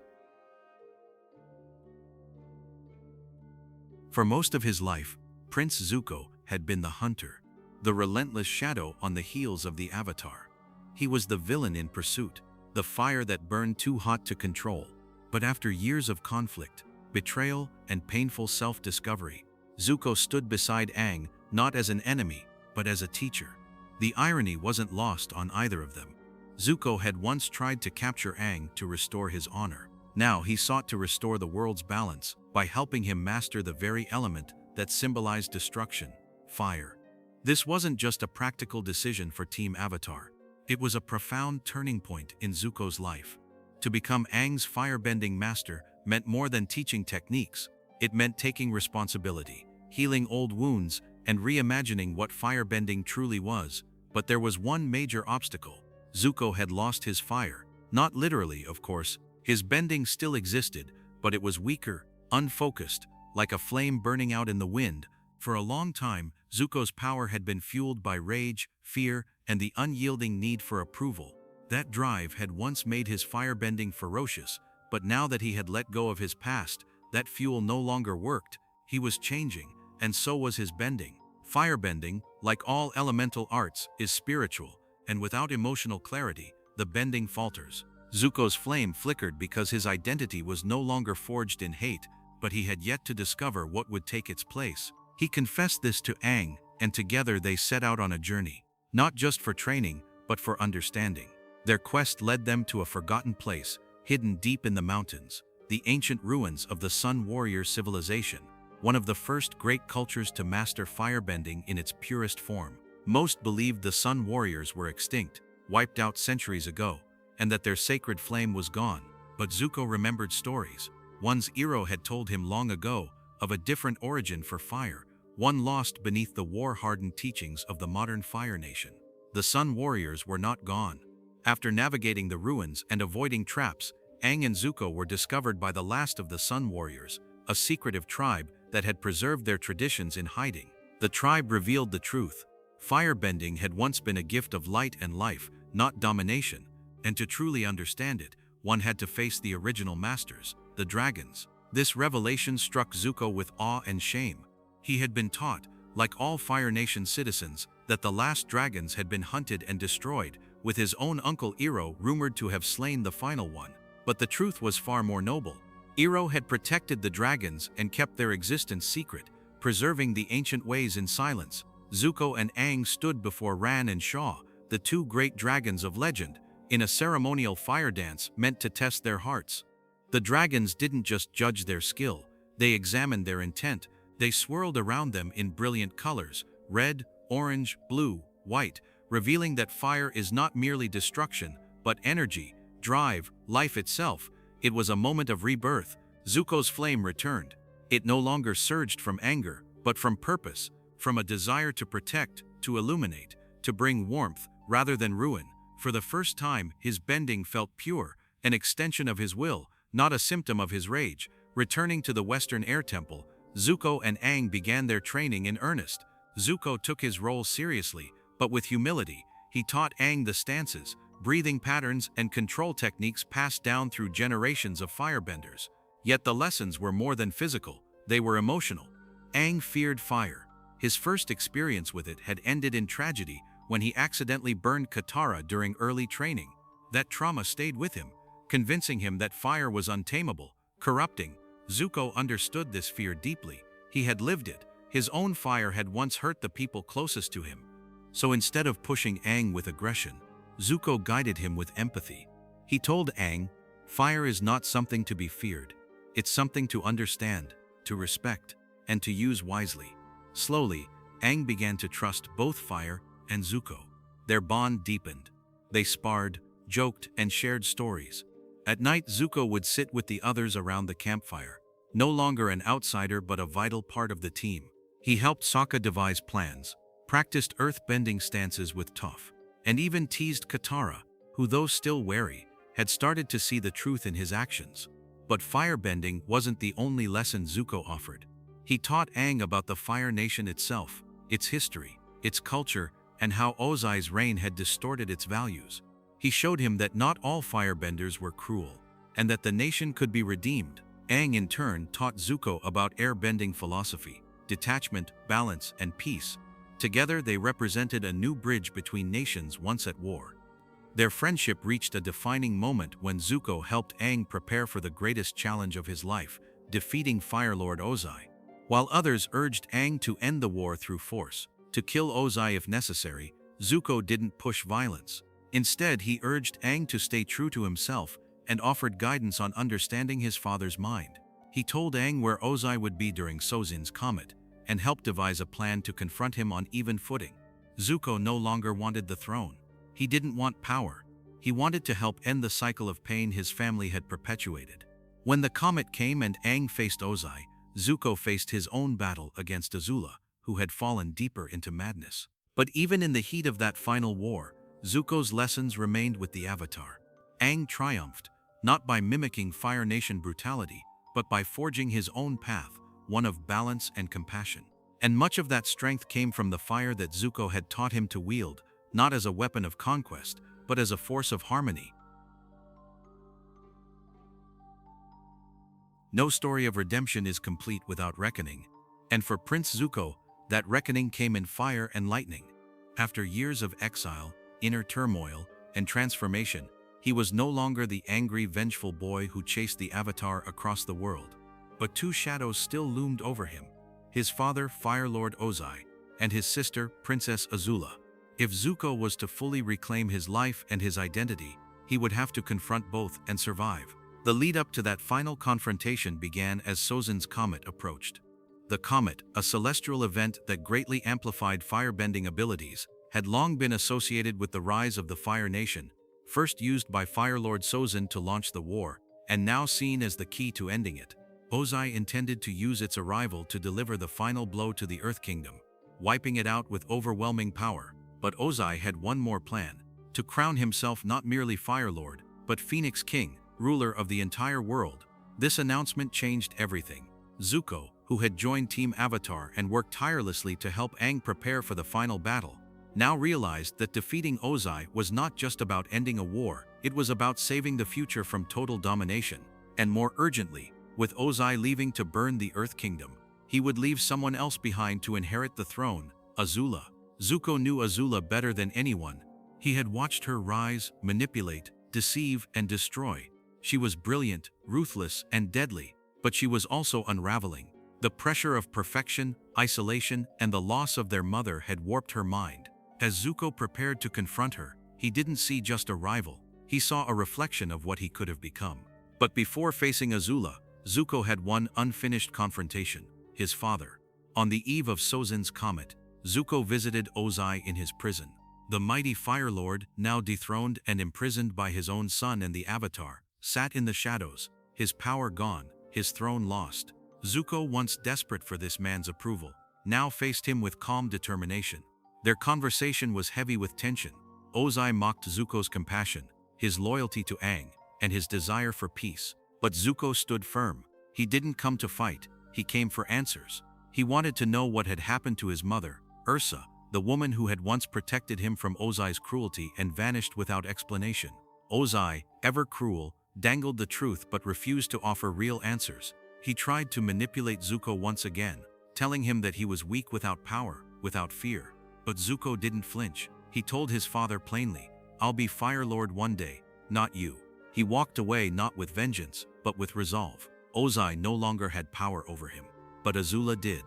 For most of his life, Prince Zuko had been the hunter, the relentless shadow on the heels of the Avatar. He was the villain in pursuit, the fire that burned too hot to control. But after years of conflict, betrayal, and painful self-discovery, Zuko stood beside Aang not as an enemy, but as a teacher. The irony wasn't lost on either of them. Zuko had once tried to capture Aang to restore his honor. Now he sought to restore the world's balance by helping him master the very element that symbolized destruction: fire. This wasn't just a practical decision for Team Avatar. It was a profound turning point in Zuko's life. To become Aang's firebending master meant more than teaching techniques. It meant taking responsibility, healing old wounds, and reimagining what firebending truly was. But there was one major obstacle. Zuko had lost his fire. Not literally, of course. His bending still existed, but it was weaker, unfocused, like a flame burning out in the wind. For a long time, Zuko's power had been fueled by rage, fear, and the unyielding need for approval. That drive had once made his firebending ferocious, but now that he had let go of his past, that fuel no longer worked. He was changing, and so was his bending. Firebending, like all elemental arts, is spiritual, and without emotional clarity, the bending falters. Zuko's flame flickered because his identity was no longer forged in hate, but he had yet to discover what would take its place. He confessed this to Aang, and together they set out on a journey, not just for training, but for understanding. Their quest led them to a forgotten place, hidden deep in the mountains, the ancient ruins of the Sun Warrior civilization, one of the first great cultures to master firebending in its purest form. Most believed the Sun Warriors were extinct, wiped out centuries ago, and that their sacred flame was gone. But Zuko remembered stories. One's Iroh had told him long ago of a different origin for fire, one lost beneath the war-hardened teachings of the modern Fire Nation. The Sun Warriors were not gone. After navigating the ruins and avoiding traps, Aang and Zuko were discovered by the last of the Sun Warriors, a secretive tribe that had preserved their traditions in hiding. The tribe revealed the truth. Firebending had once been a gift of light and life, not domination, and to truly understand it, one had to face the original masters, the dragons. This revelation struck Zuko with awe and shame. He had been taught, like all Fire Nation citizens, that the last dragons had been hunted and destroyed, with his own Uncle Iroh rumored to have slain the final one. But the truth was far more noble. Iroh had protected the dragons and kept their existence secret, preserving the ancient ways in silence. Zuko and Aang stood before Ran and Shaw, the two great dragons of legend, in a ceremonial fire dance meant to test their hearts. The dragons didn't just judge their skill, they examined their intent. They swirled around them in brilliant colors, red, orange, blue, white, revealing that fire is not merely destruction, but energy, drive, life itself. It was a moment of rebirth. Zuko's flame returned. It no longer surged from anger, but from purpose. from a desire to protect, to illuminate, to bring warmth rather than ruin. For the first time, his bending felt pure, an extension of his will, not a symptom of his rage. Returning to the Western Air Temple, Zuko and Aang began their training in earnest. Zuko took his role seriously, but with humility. He taught Aang the stances, breathing patterns, and control techniques passed down through generations of firebenders. Yet the lessons were more than physical, they were emotional. Aang feared fire. His first experience with it had ended in tragedy when he accidentally burned Katara during early training. That trauma stayed with him, convincing him that fire was untamable, corrupting. Zuko understood this fear deeply. He had lived it. His own fire had once hurt the people closest to him. So instead of pushing Aang with aggression, Zuko guided him with empathy. He told Aang, "Fire is not something to be feared. It's something to understand, to respect, and to use wisely." Slowly, Aang began to trust both fire and Zuko. Their bond deepened. They sparred, joked, and shared stories. At night, Zuko would sit with the others around the campfire, no longer an outsider but a vital part of the team. He helped Sokka devise plans, practiced earth-bending stances with Toph, and even teased Katara, who, though still wary, had started to see the truth in his actions. But firebending wasn't the only lesson Zuko offered. He taught Aang about the Fire Nation itself, its history, its culture, and how Ozai's reign had distorted its values. He showed him that not all firebenders were cruel, and that the nation could be redeemed. Aang in turn taught Zuko about airbending philosophy, detachment, balance, and peace. Together they represented a new bridge between nations once at war. Their friendship reached a defining moment when Zuko helped Aang prepare for the greatest challenge of his life, defeating Fire Lord Ozai. While others urged Aang to end the war through force, to kill Ozai if necessary, Zuko didn't push violence. Instead, he urged Aang to stay true to himself and offered guidance on understanding his father's mind. He told Aang where Ozai would be during Sozin's comet, and helped devise a plan to confront him on even footing. Zuko no longer wanted the throne. He didn't want power. He wanted to help end the cycle of pain his family had perpetuated. When the comet came and Aang faced Ozai, Zuko faced his own battle against Azula, who had fallen deeper into madness. But even in the heat of that final war, Zuko's lessons remained with the Avatar. Aang triumphed, not by mimicking Fire Nation brutality, but by forging his own path, one of balance and compassion. And much of that strength came from the fire that Zuko had taught him to wield, not as a weapon of conquest, but as a force of harmony. No story of redemption is complete without reckoning, and for Prince Zuko, that reckoning came in fire and lightning. After years of exile, inner turmoil, and transformation, he was no longer the angry, vengeful boy who chased the Avatar across the world. But two shadows still loomed over him: his father, Fire Lord Ozai, and his sister, Princess Azula. If Zuko was to fully reclaim his life and his identity, he would have to confront both and survive. The lead-up to that final confrontation began as Sozin's comet approached. The comet, a celestial event that greatly amplified firebending abilities, had long been associated with the rise of the Fire Nation, first used by Fire Lord Sozin to launch the war, and now seen as the key to ending it. Ozai intended to use its arrival to deliver the final blow to the Earth Kingdom, wiping it out with overwhelming power. But Ozai had one more plan: to crown himself not merely Fire Lord, but Phoenix King, ruler of the entire world. This announcement changed everything. Zuko, who had joined Team Avatar and worked tirelessly to help Aang prepare for the final battle, now realized that defeating Ozai was not just about ending a war, it was about saving the future from total domination. And more urgently, with Ozai leaving to burn the Earth Kingdom, he would leave someone else behind to inherit the throne: Azula. Zuko knew Azula better than anyone. He had watched her rise, manipulate, deceive, and destroy. She was brilliant, ruthless, and deadly, but she was also unraveling. The pressure of perfection, isolation, and the loss of their mother had warped her mind. As Zuko prepared to confront her, he didn't see just a rival. He saw a reflection of what he could have become. But before facing Azula, Zuko had one unfinished confrontation: his father. On the eve of Sozin's comet, Zuko visited Ozai in his prison. The mighty Fire Lord, now dethroned and imprisoned by his own son and the Avatar, sat in the shadows, his power gone, his throne lost. Zuko, once desperate for this man's approval, now faced him with calm determination. Their conversation was heavy with tension. Ozai mocked Zuko's compassion, his loyalty to Aang, and his desire for peace. But Zuko stood firm. He didn't come to fight, he came for answers. He wanted to know what had happened to his mother, Ursa, the woman who had once protected him from Ozai's cruelty and vanished without explanation. Ozai, ever cruel, dangled the truth but refused to offer real answers. He tried to manipulate Zuko once again, telling him that he was weak without power, without fear. But Zuko didn't flinch. He told his father plainly, "I'll be Fire Lord one day, not you." He walked away not with vengeance, but with resolve. Ozai no longer had power over him, but Azula did.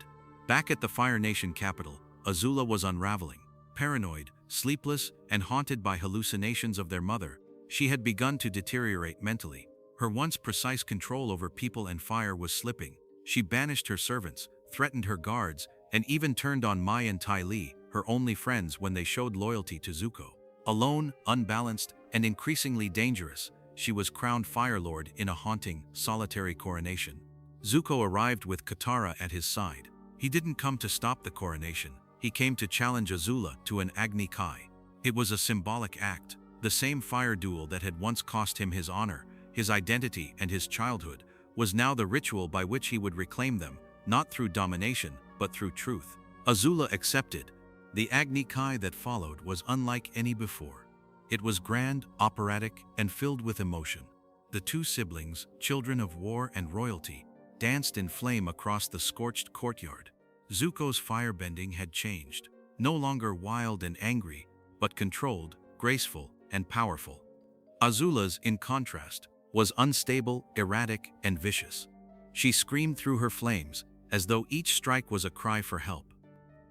Back at the Fire Nation capital, Azula was unraveling. Paranoid, sleepless, and haunted by hallucinations of their mother, she had begun to deteriorate mentally. Her once precise control over people and fire was slipping. She banished her servants, threatened her guards, and even turned on Mai and Ty Lee, her only friends, when they showed loyalty to Zuko. Alone, unbalanced, and increasingly dangerous, she was crowned Fire Lord in a haunting, solitary coronation. Zuko arrived with Katara at his side. He didn't come to stop the coronation. He came to challenge Azula to an Agni Kai. It was a symbolic act. The same fire duel that had once cost him his honor, his identity, and his childhood, was now the ritual by which he would reclaim them, not through domination, but through truth. Azula accepted. The Agni Kai that followed was unlike any before. It was grand, operatic, and filled with emotion. The two siblings, children of war and royalty, danced in flame across the scorched courtyard. Zuko's firebending had changed, no longer wild and angry, but controlled, graceful, and powerful. Azula's, in contrast, was unstable, erratic, and vicious. She screamed through her flames, as though each strike was a cry for help.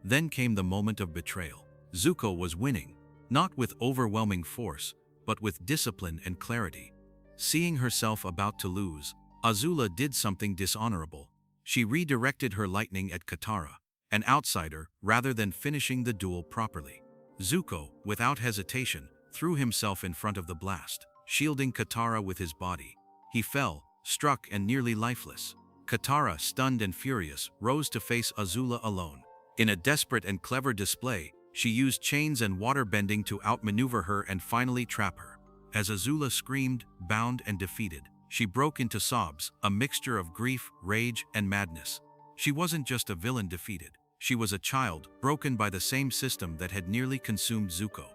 Then came the moment of betrayal. Zuko was winning, not with overwhelming force, but with discipline and clarity. Seeing herself about to lose, Azula did something dishonorable. She redirected her lightning at Katara, an outsider, rather than finishing the duel properly. Zuko, without hesitation, threw himself in front of the blast, shielding Katara with his body. He fell, struck and nearly lifeless. Katara, stunned and furious, rose to face Azula alone. In a desperate and clever display, she used chains and water bending to outmaneuver her and finally trap her. As Azula screamed, bound and defeated, she broke into sobs, a mixture of grief, rage, and madness. She wasn't just a villain defeated. She was a child, broken by the same system that had nearly consumed Zuko.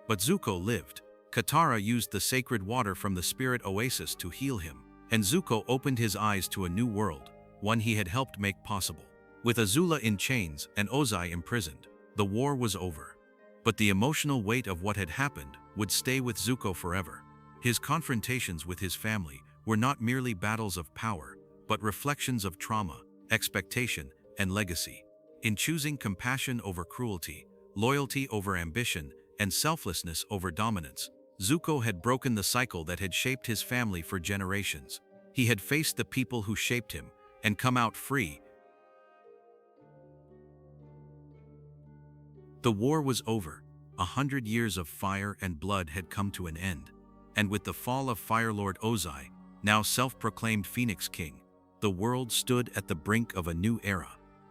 But Zuko lived. Katara used the sacred water from the spirit oasis to heal him, and Zuko opened his eyes to a new world, one he had helped make possible. With Azula in chains and Ozai imprisoned, the war was over. But the emotional weight of what had happened would stay with Zuko forever. His confrontations with his family were not merely battles of power, but reflections of trauma, expectation, and legacy. In choosing compassion over cruelty, loyalty over ambition, and selflessness over dominance, Zuko had broken the cycle that had shaped his family for generations. He had faced the people who shaped him and come out free. The war was over. 100 years of fire and blood had come to an end. And with the fall of Fire Lord Ozai, now self-proclaimed Phoenix King, the world stood at the brink of a new era.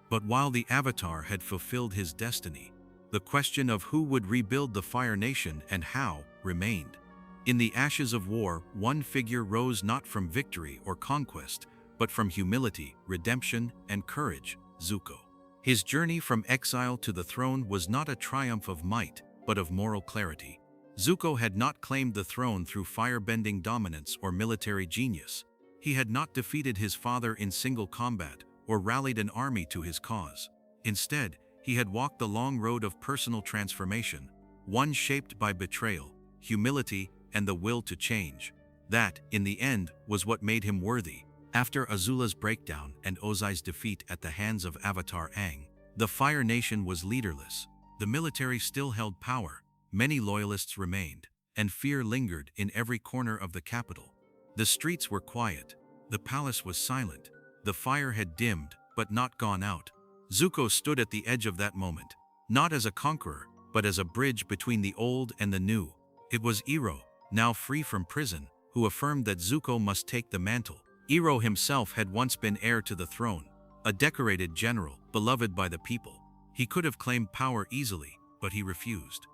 But while the Avatar had fulfilled his destiny, the question of who would rebuild the Fire Nation and how remained. In the ashes of war, one figure rose not from victory or conquest, but from humility, redemption, and courage: Zuko. His journey from exile to the throne was not a triumph of might, but of moral clarity. Zuko had not claimed the throne through firebending dominance or military genius. He had not defeated his father in single combat or rallied an army to his cause. Instead, he had walked the long road of personal transformation, one shaped by betrayal, humility, and the will to change. That, in the end, was what made him worthy. After Azula's breakdown and Ozai's defeat at the hands of Avatar Aang, the Fire Nation was leaderless. The military still held power, many loyalists remained, and fear lingered in every corner of the capital. The streets were quiet. The palace was silent. The fire had dimmed, but not gone out. Zuko stood at the edge of that moment, not as a conqueror, but as a bridge between the old and the new. It was Iroh, now free from prison, who affirmed that Zuko must take the mantle. Iroh himself had once been heir to the throne, A decorated general, beloved by the people. He could have claimed power easily, but he refused.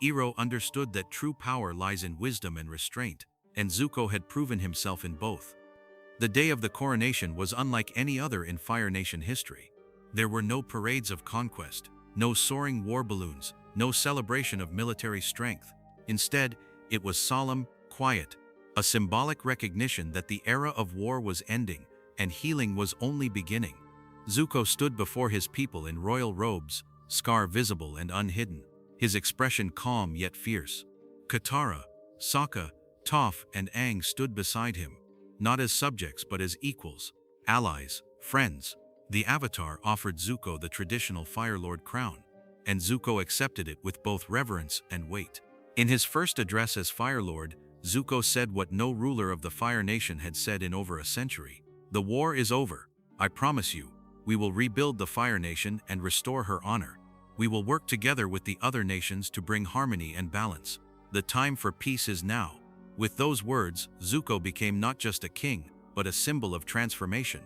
Iroh understood that true power lies in wisdom and restraint, and Zuko had proven himself in both. The day of the coronation was unlike any other in Fire Nation history. There were no parades of conquest, no soaring war balloons, no celebration of military strength. Instead, it was solemn, quiet, a symbolic recognition that the era of war was ending and healing was only beginning. Zuko stood before his people in royal robes, scar visible and unhidden, his expression calm yet fierce. Katara, Sokka, Toph, and Aang stood beside him, not as subjects but as equals, allies, friends. The Avatar offered Zuko the traditional Fire Lord crown, and Zuko accepted it with both reverence and weight. In his first address as Fire Lord, Zuko said what no ruler of the Fire Nation had said in over a century. "The war is over. I promise you, we will rebuild the Fire Nation and restore her honor. We will work together with the other nations to bring harmony and balance. The time for peace is now." With those words, Zuko became not just a king, but a symbol of transformation.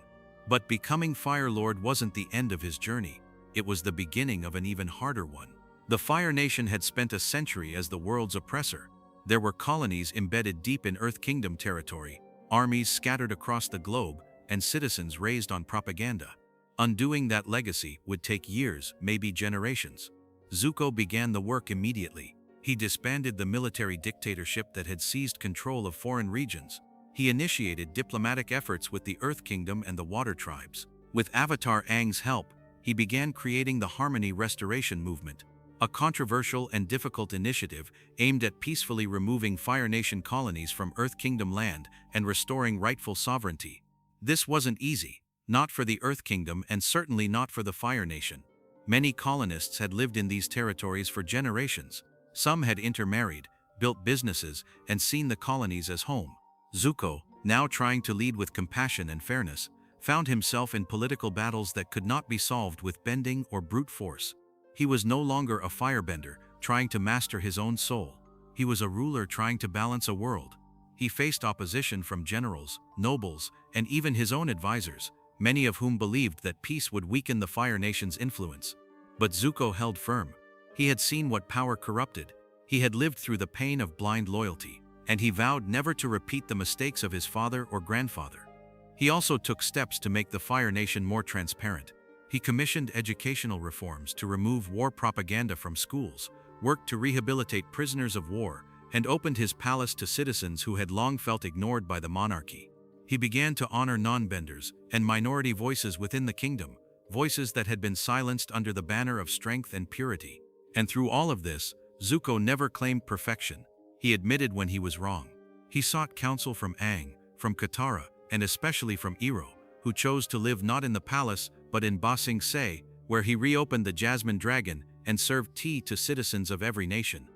But becoming Fire Lord wasn't the end of his journey. It was the beginning of an even harder one. The Fire Nation had spent a century as the world's oppressor. There were colonies embedded deep in Earth Kingdom territory, armies scattered across the globe, and citizens raised on propaganda. Undoing that legacy would take years, maybe generations. Zuko began the work immediately. He disbanded the military dictatorship that had seized control of foreign regions. He initiated diplomatic efforts with the Earth Kingdom and the Water Tribes. With Avatar Aang's help, he began creating the Harmony Restoration Movement, a controversial and difficult initiative aimed at peacefully removing Fire Nation colonies from Earth Kingdom land and restoring rightful sovereignty. This wasn't easy, not for the Earth Kingdom and certainly not for the Fire Nation. Many colonists had lived in these territories for generations. Some had intermarried, built businesses, and seen the colonies as home. Zuko, now trying to lead with compassion and fairness, found himself in political battles that could not be solved with bending or brute force. He was no longer a firebender trying to master his own soul. He was a ruler trying to balance a world. He faced opposition from generals, nobles, and even his own advisors, many of whom believed that peace would weaken the Fire Nation's influence. But Zuko held firm. He had seen what power corrupted. He had lived through the pain of blind loyalty, and he vowed never to repeat the mistakes of his father or grandfather. He also took steps to make the Fire Nation more transparent. He commissioned educational reforms to remove war propaganda from schools, worked to rehabilitate prisoners of war, and opened his palace to citizens who had long felt ignored by the monarchy. He began to honor non-benders and minority voices within the kingdom, voices that had been silenced under the banner of strength and purity. And through all of this, Zuko never claimed perfection. He admitted when he was wrong. He sought counsel from Aang, from Katara, and especially from Iroh, who chose to live not in the palace but in Ba Sing Se, where he reopened the Jasmine Dragon and served tea to citizens of every nation.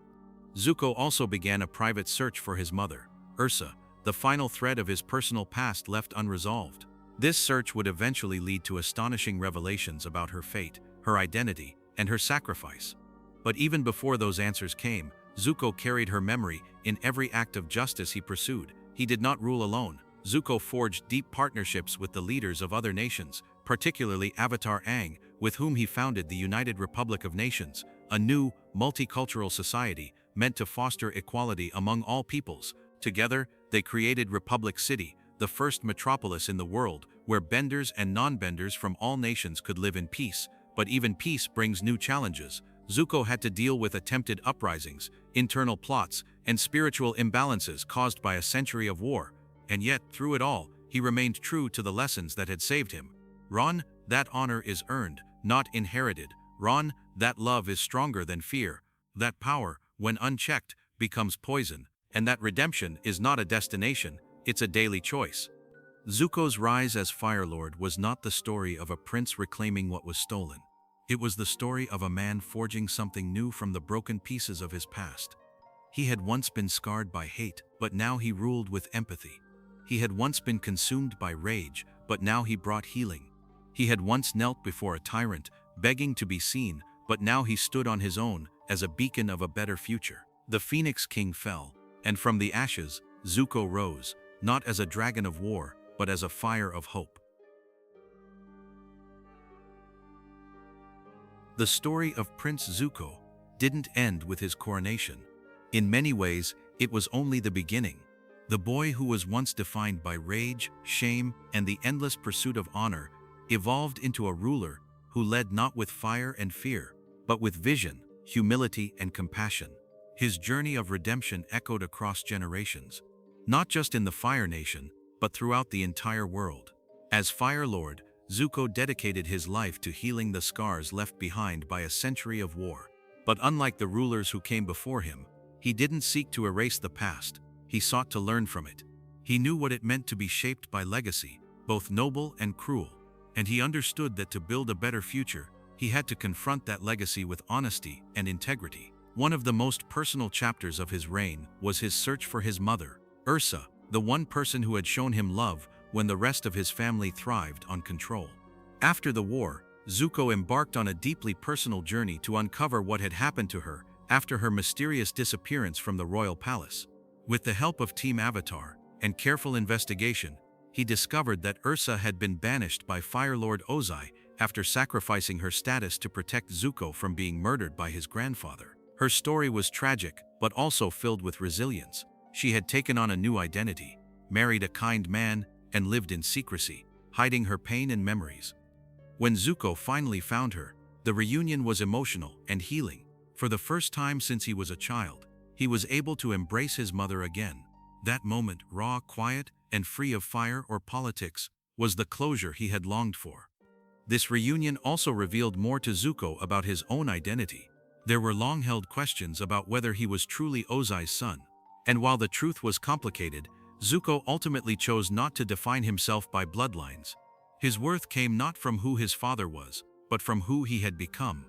Zuko also began a private search for his mother, Ursa, the final thread of his personal past left unresolved. This search would eventually lead to astonishing revelations about her fate, her identity, and her sacrifice. But even before those answers came, Zuko carried her memory in every act of justice he pursued. He did not rule alone. Zuko forged deep partnerships with the leaders of other nations, particularly Avatar Aang, with whom he founded the United Republic of Nations, a new, multicultural society meant to foster equality among all peoples. Together, they created Republic City, the first metropolis in the world where benders and non-benders from all nations could live in peace. But even peace brings new challenges. Zuko had to deal with attempted uprisings, internal plots, and spiritual imbalances caused by a century of war. And yet, through it all, he remained true to the lessons that had saved him. Ron, that honor is earned, not inherited. Ron, that love is stronger than fear. That power, when unchecked, becomes poison. And that redemption is not a destination, it's a daily choice. Zuko's rise as Fire Lord was not the story of a prince reclaiming what was stolen. It was the story of a man forging something new from the broken pieces of his past. He had once been scarred by hate, but now he ruled with empathy. He had once been consumed by rage, but now he brought healing. He had once knelt before a tyrant, begging to be seen, but now he stood on his own as a beacon of a better future. The Phoenix King fell, and from the ashes, Zuko rose, not as a dragon of war, but as a fire of hope. The story of Prince Zuko didn't end with his coronation. In many ways, it was only the beginning. The boy who was once defined by rage, shame, and the endless pursuit of honor evolved into a ruler who led not with fire and fear, but with vision, humility, and compassion. His journey of redemption echoed across generations, not just in the Fire Nation, but throughout the entire world. As Fire Lord, Zuko dedicated his life to healing the scars left behind by a century of war. But unlike the rulers who came before him, he didn't seek to erase the past, he sought to learn from it. He knew what it meant to be shaped by legacy, both noble and cruel, and he understood that to build a better future, he had to confront that legacy with honesty and integrity. One of the most personal chapters of his reign was his search for his mother, Ursa, the one person who had shown him love when the rest of his family thrived on control. After the war, Zuko embarked on a deeply personal journey to uncover what had happened to her after her mysterious disappearance from the royal palace. With the help of Team Avatar and careful investigation, he discovered that Ursa had been banished by Fire Lord Ozai after sacrificing her status to protect Zuko from being murdered by his grandfather. Her story was tragic, but also filled with resilience. She had taken on a new identity, married a kind man, and lived in secrecy, hiding her pain and memories. When Zuko finally found her, the reunion was emotional and healing. For the first time since he was a child, he was able to embrace his mother again. That moment, raw, quiet, and free of fire or politics, was the closure he had longed for. This reunion also revealed more to Zuko about his own identity. There were long-held questions about whether he was truly Ozai's son. And while the truth was complicated, Zuko ultimately chose not to define himself by bloodlines. His worth came not from who his father was, but from who he had become.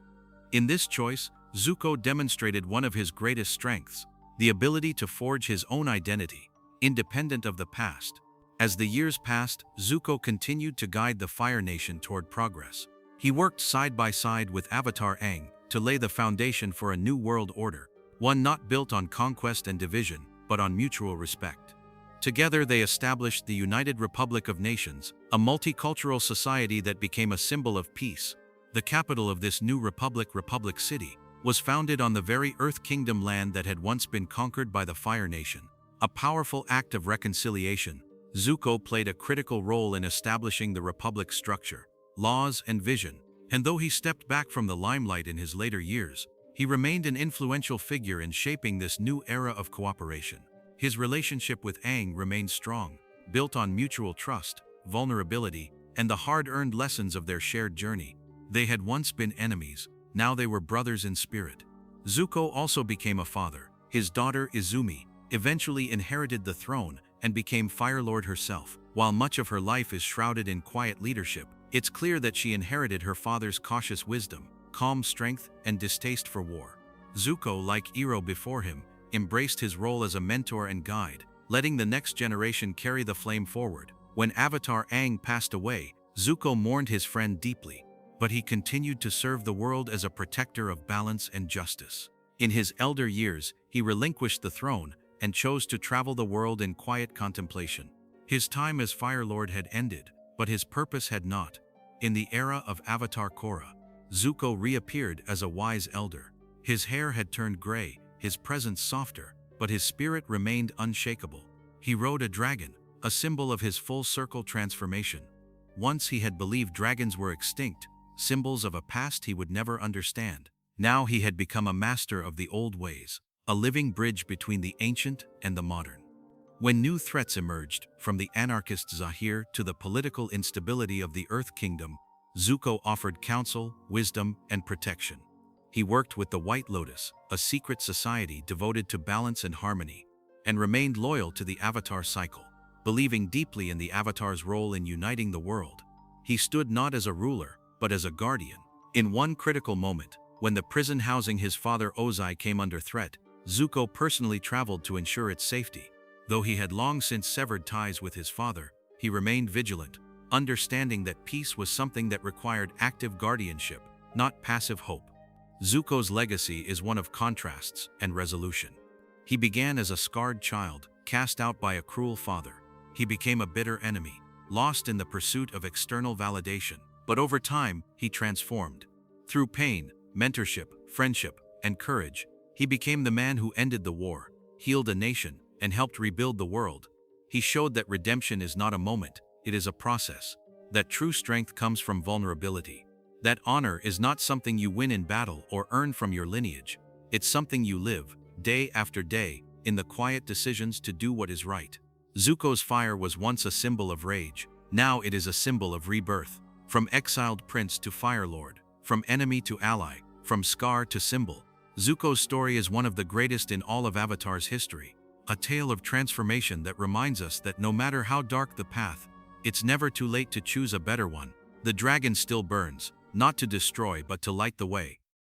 In this choice, Zuko demonstrated one of his greatest strengths, the ability to forge his own identity, independent of the past. As the years passed, Zuko continued to guide the Fire Nation toward progress. He worked side by side with Avatar Aang to lay the foundation for a new world order, one not built on conquest and division, but on mutual respect. Together they established the United Republic of Nations, a multicultural society that became a symbol of peace. The capital of this new republic, Republic City, was founded on the very Earth Kingdom land that had once been conquered by the Fire Nation. A powerful act of reconciliation, Zuko played a critical role in establishing the Republic's structure, laws, and vision. And though he stepped back from the limelight in his later years, he remained an influential figure in shaping this new era of cooperation. His relationship with Aang remained strong, built on mutual trust, vulnerability, and the hard-earned lessons of their shared journey. They had once been enemies, now they were brothers in spirit. Zuko also became a father. His daughter Izumi eventually inherited the throne and became Fire Lord herself. While much of her life is shrouded in quiet leadership, it's clear that she inherited her father's cautious wisdom, calm strength, and distaste for war. Zuko, like Iroh before him, embraced his role as a mentor and guide, letting the next generation carry the flame forward. When Avatar Aang passed away, Zuko mourned his friend deeply, but he continued to serve the world as a protector of balance and justice. In his elder years, he relinquished the throne and chose to travel the world in quiet contemplation. His time as Fire Lord had ended, but his purpose had not. In the era of Avatar Korra, Zuko reappeared as a wise elder. His hair had turned gray, his presence softer, but his spirit remained unshakable. He rode a dragon, a symbol of his full-circle transformation. Once he had believed dragons were extinct, symbols of a past he would never understand. Now he had become a master of the old ways, a living bridge between the ancient and the modern. When new threats emerged, from the anarchist Zahir to the political instability of the Earth Kingdom, Zuko offered counsel, wisdom, and protection. He worked with the White Lotus, a secret society devoted to balance and harmony, and remained loyal to the Avatar cycle. Believing deeply in the Avatar's role in uniting the world, he stood not as a ruler, but as a guardian. In one critical moment, when the prison housing his father Ozai came under threat, Zuko personally traveled to ensure its safety. Though he had long since severed ties with his father, he remained vigilant, understanding that peace was something that required active guardianship, not passive hope. Zuko's legacy is one of contrasts and resolution. He began as a scarred child, cast out by a cruel father. He became a bitter enemy, lost in the pursuit of external validation. But over time, he transformed. Through pain, mentorship, friendship, and courage. He became the man who ended the war, healed a nation, and helped rebuild the world. He showed that redemption is not a moment, it is a process. That true strength comes from vulnerability. That honor is not something you win in battle or earn from your lineage. It's something you live, day after day, in the quiet decisions to do what is right. Zuko's fire was once a symbol of rage. Now it is a symbol of rebirth. From exiled prince to Fire Lord, from enemy to ally, from scar to symbol, Zuko's story is one of the greatest in all of Avatar's history. A tale of transformation that reminds us that no matter how dark the path, it's never too late to choose a better one. The dragon still burns, not to destroy but to light the way.